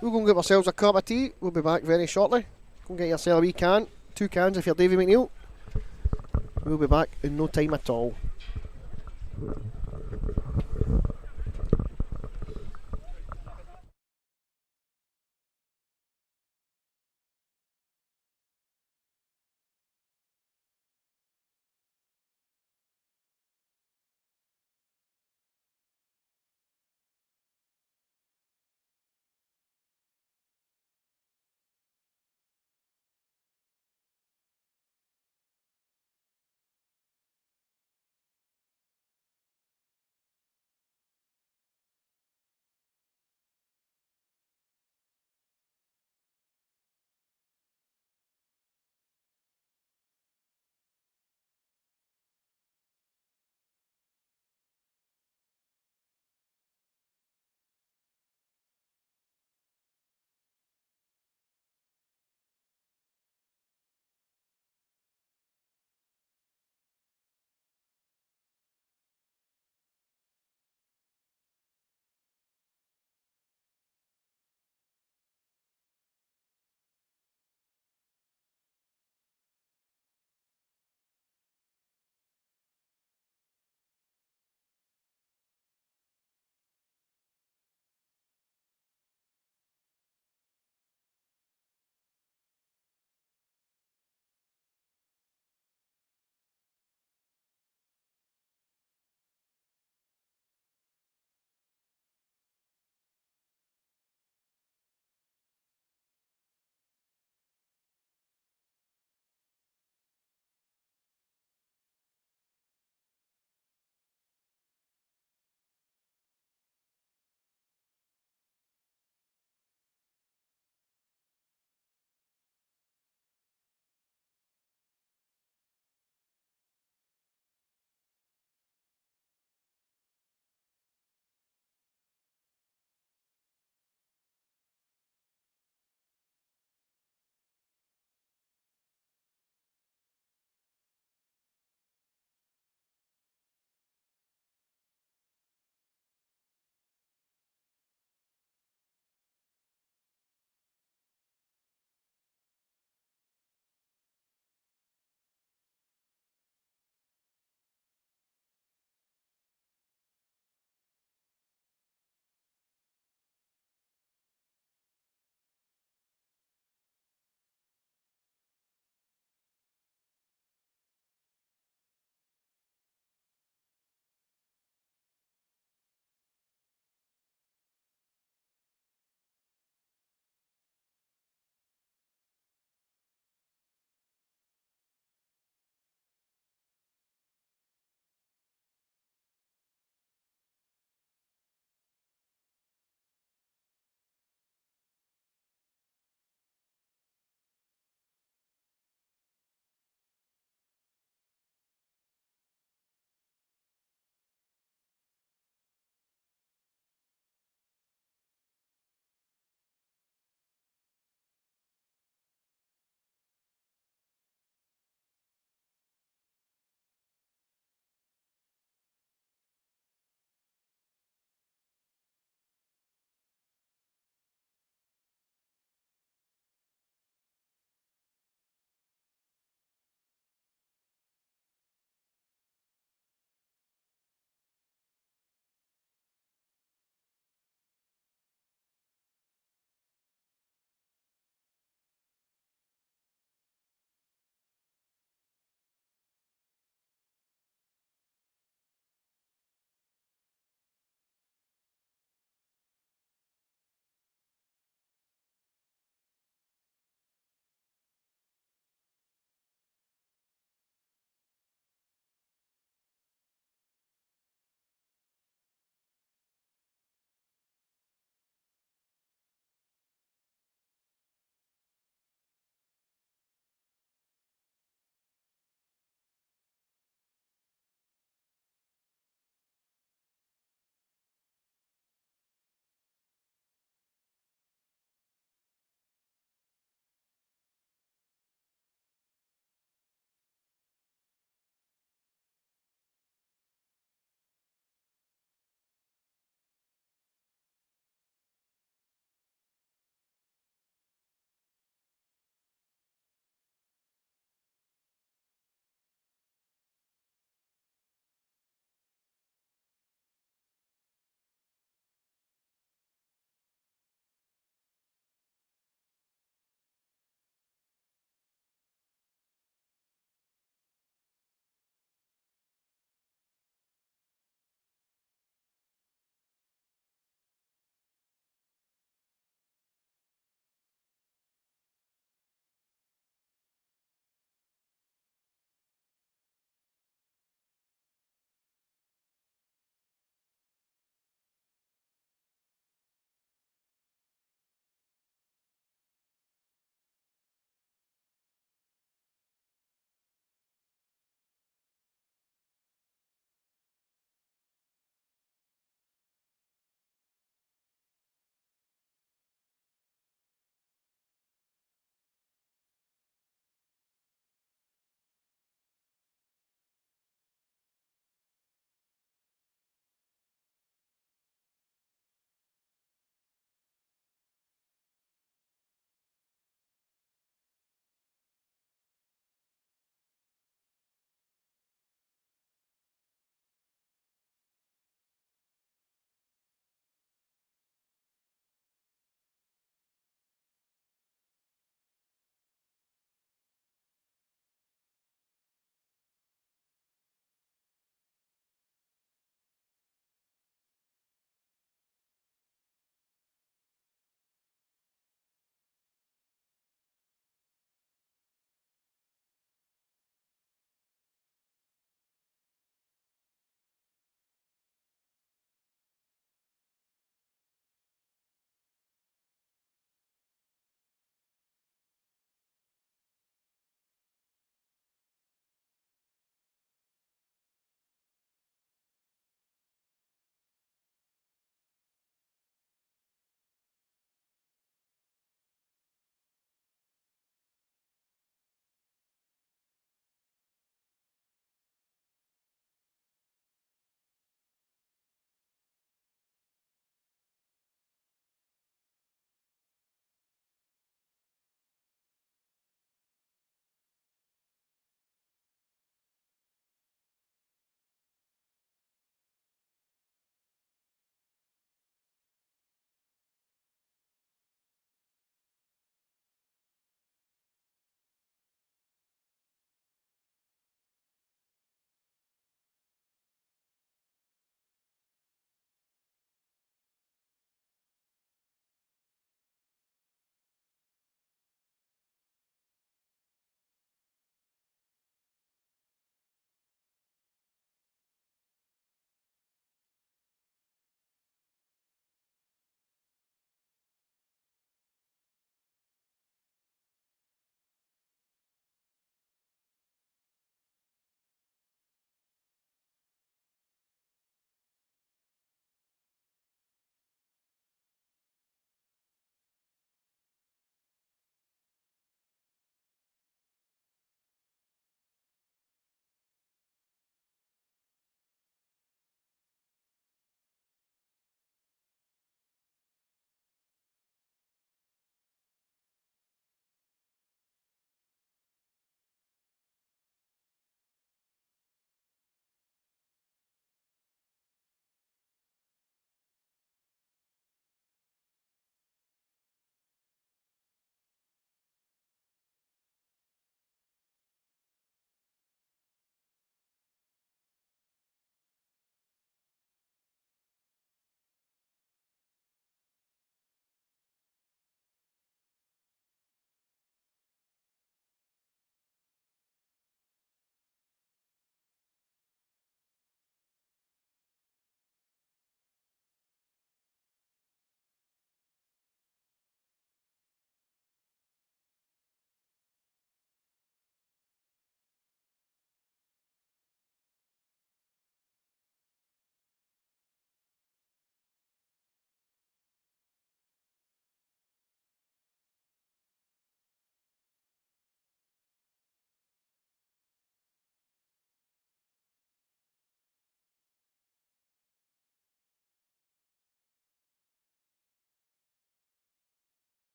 We'll go and get ourselves a cup of tea. We'll be back very shortly. Go and get yourself a wee can. 2 cans if you're Davy McNeil. We'll be back in no time at all.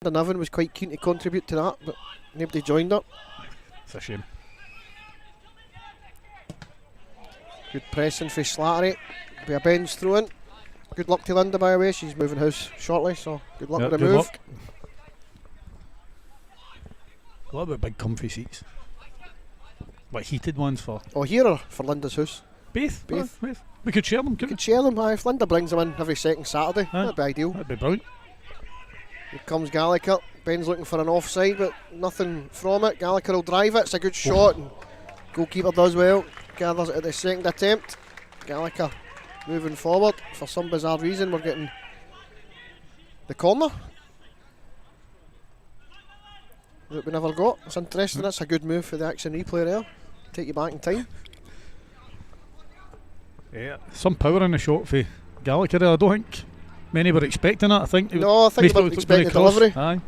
Niven was quite keen to contribute to that, but nobody joined her. It's a shame. Good pressing for Slattery. Be a Ben's throw in. Good luck to Linda, by the way. She's moving house shortly, so good luck with the good move. luck. What about big comfy seats? What, heated ones for? Oh, here or for Linda's house? Both. Both. Both. We could share them, You couldn't could share them. If Linda brings them in every second Saturday, that'd be ideal. That'd be brilliant. Here comes Gallagher. Ben's looking for an offside, but nothing from it. Gallagher will drive it. It's a good shot, and goalkeeper does well. Gathers it at the second attempt. Gallagher moving forward. For some bizarre reason, we're getting the corner that we never got. It's interesting. That's a good move for the action replay there. Take you back in time. Yeah. Some power in the shot for Gallagher there. I don't think many were expecting that. I think. No, I think they were expecting the delivery. Aye.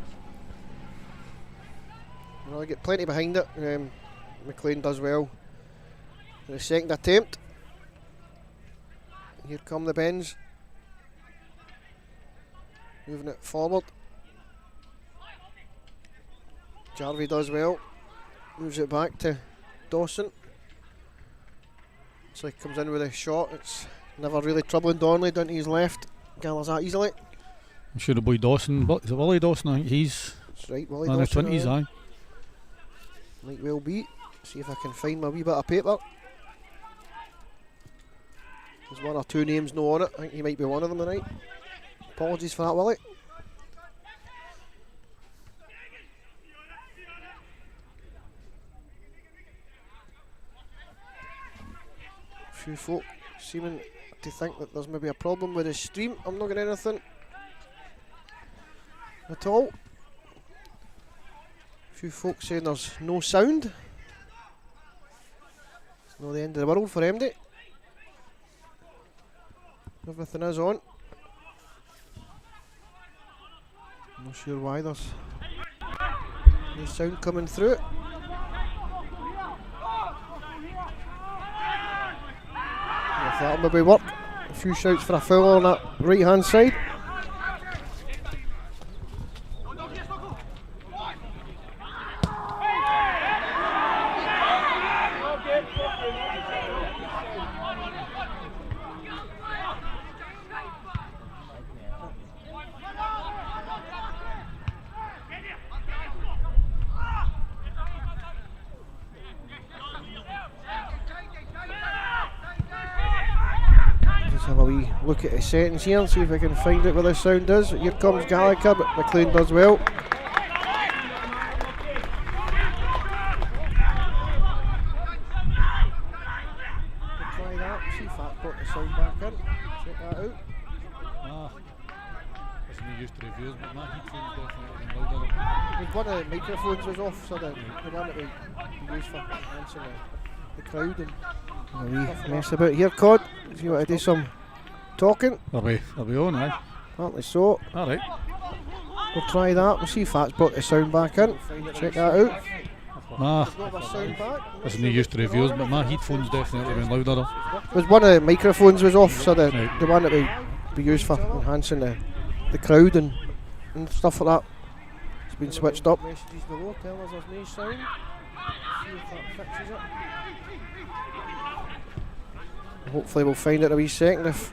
Well, I get plenty behind it. McLean does well. The second attempt. Here come the Bens. Moving it forward. Jarvie does well. Moves it back to Dawson. So he comes in with a shot. It's never really troubling Donnelly down to his left. Gathers that easily. I'm sure the boy Dawson, is it Willie Dawson? I think he's That's right, Willie in the Dawson. 20s, aye. Might well be. See if I can find my wee bit of paper. There's one or two names no on it. I think he might be one of them tonight. Apologies for that, Willie. A few folk seeming to think that there's maybe a problem with the stream. I'm not getting anything at all. A few folk saying there's no sound. It's not the end of the world for MD. Everything is on. I'm not sure why there's no sound coming through it. If that'll maybe work. A few shouts for a foul on that right hand side. Have a wee look at the settings here and see if I can find out where the sound is. Here comes Gallagher, but McLean does well. Try that, see if that got the sound back in. Check that out. Listen, we used to reviews, but my headphones definitely been louder. One of the microphones was off, so the one that we used for answering the crowd and a wee mess about. Here, Cod, if you want to do some talking. Are we on, aye? Apparently so. Alright. We'll try that. We'll see if that's brought the sound back in. Check that out. Got the sound back. Listen, we used to reviews, but my headphones definitely been louder. Because one of the microphones was off, so the one that we use for enhancing the crowd and stuff like that, it's been switched up. Messages below tell us there's no sound. See if that fixes it. Hopefully we'll find it in a wee second if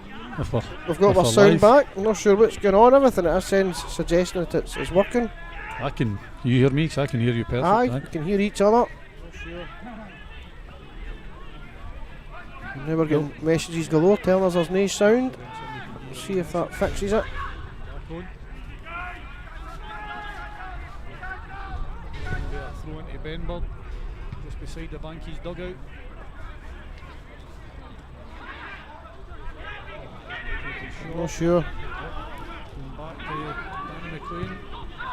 we've got our sound back. I'm not sure what's going on. Everything at this end's suggesting that it's working. You hear me? Because I can hear you perfect. Aye, we can hear each other. Now we're getting messages galore telling us there's no sound. We'll see if that fixes it. Throw into Benburb, just beside the Bankies dugout. Not sure. Back to Danny McLean.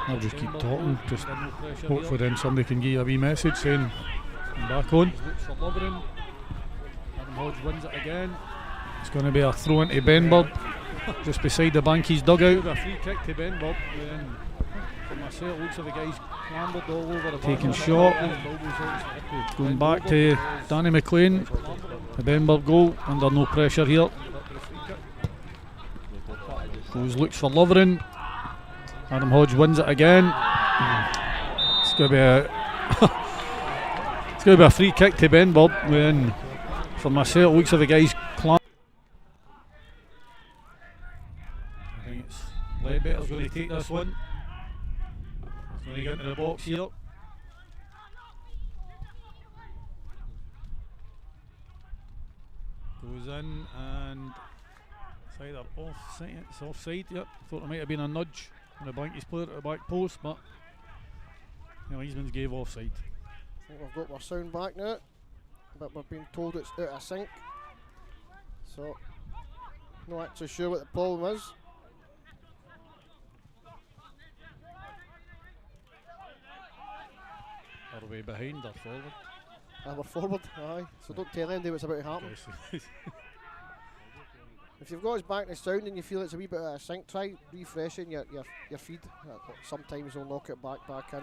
I'll just keep talking, just hopefully then somebody can give you a wee message saying I'm back on. Looks for Lovering. Adam Hodge wins it again. It's going to be a throw into Benburb, just beside the Bankies dugout. A free kick to Benburb. From myself, looks like the guys clambered all over the taking shot. Going back to Danny McLean. The Benburb goal under no pressure here. Goes, looks for Lovering. Adam Hodge wins it again. It's going to be a it's going to be a free kick to Benburb when for myself looks of the guys climb. I think it's Ledbetter's going to take this one. He's going to get into the box here. Goes in and it's either offside. It's offside. Yep. Thought there might have been a nudge on the Blankies player at the back post, but Leesman's gave offside. I think we've got our sound back now, but we've been told it's out of sync. So, not actually sure what the problem is. Are we behind or forward? We're forward, aye. So don't tell anybody what's about to happen. If you've got us back in the sound and you feel it's a wee bit out of sync, try refreshing your feed. Sometimes you'll knock it back in.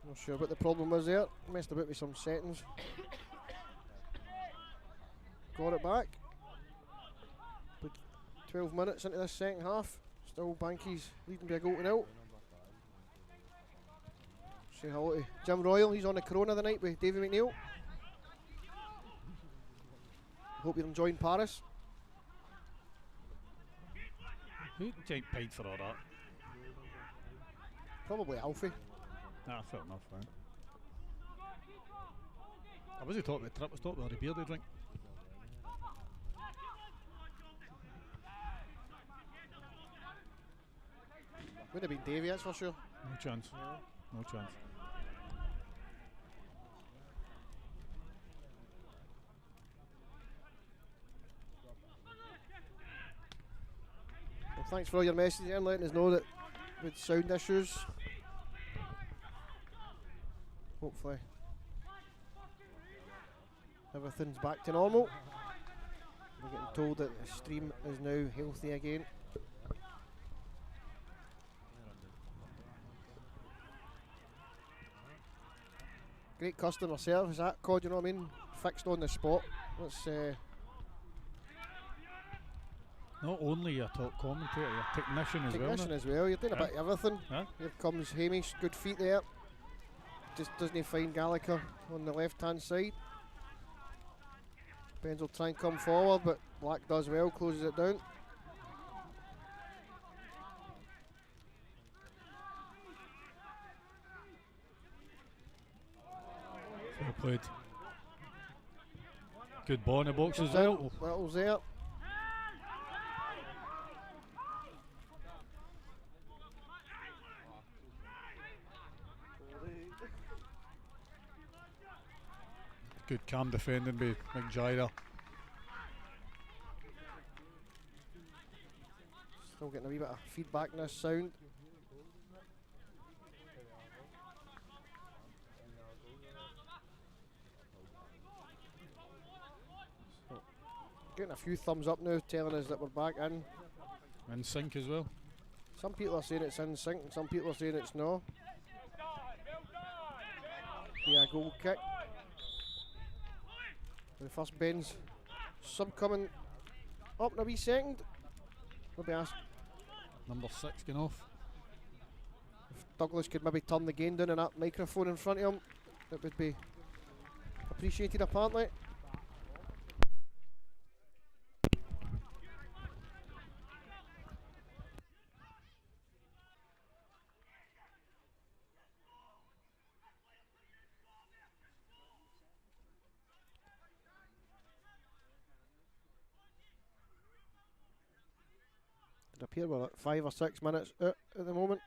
Not sure what the problem was there. Messed about with some settings. Got it back. Put 12 minutes into this second half. Still Bankies leading by a goal to nil. Say hello to Jim Royal. He's on the Corona tonight with Davy McNeil. Hope you're enjoying Paris. Who take paid for all that? Probably Alfie. Ah, fair enough, man. I wasn't talking about trip, I was talking about the beer they drink. Would have been Davy, that's for sure. No chance. No chance. Well, thanks for all your messages and letting us know that with sound issues. Hopefully everything's back to normal. We're getting told that the stream is now healthy again. Great customer service that, Cod, you know what I mean? Fixed on the spot. Let's Not only your top commentator, your technician as well. technician as well, you're doing a bit of everything. Huh? Here comes Hamish, good feet there. Just doesn't find Gallagher on the left hand side. Benz will try and come forward, but Black does well, closes it down. Well played. Good ball in the box as well. That was there. Good calm defending by McGyra. Still getting a wee bit of feedback in this sound. So, getting a few thumbs up now telling us that we're back in. In sync as well. Some people are saying it's in sync and some people are saying it's no. Be a goal kick. The first Ben's sub coming up in a wee second. Maybe ask Number 6 going off. if Douglas could maybe turn the gain down on that microphone in front of him. That would be appreciated apparently. It appear we're at 5 or 6 minutes out at the moment.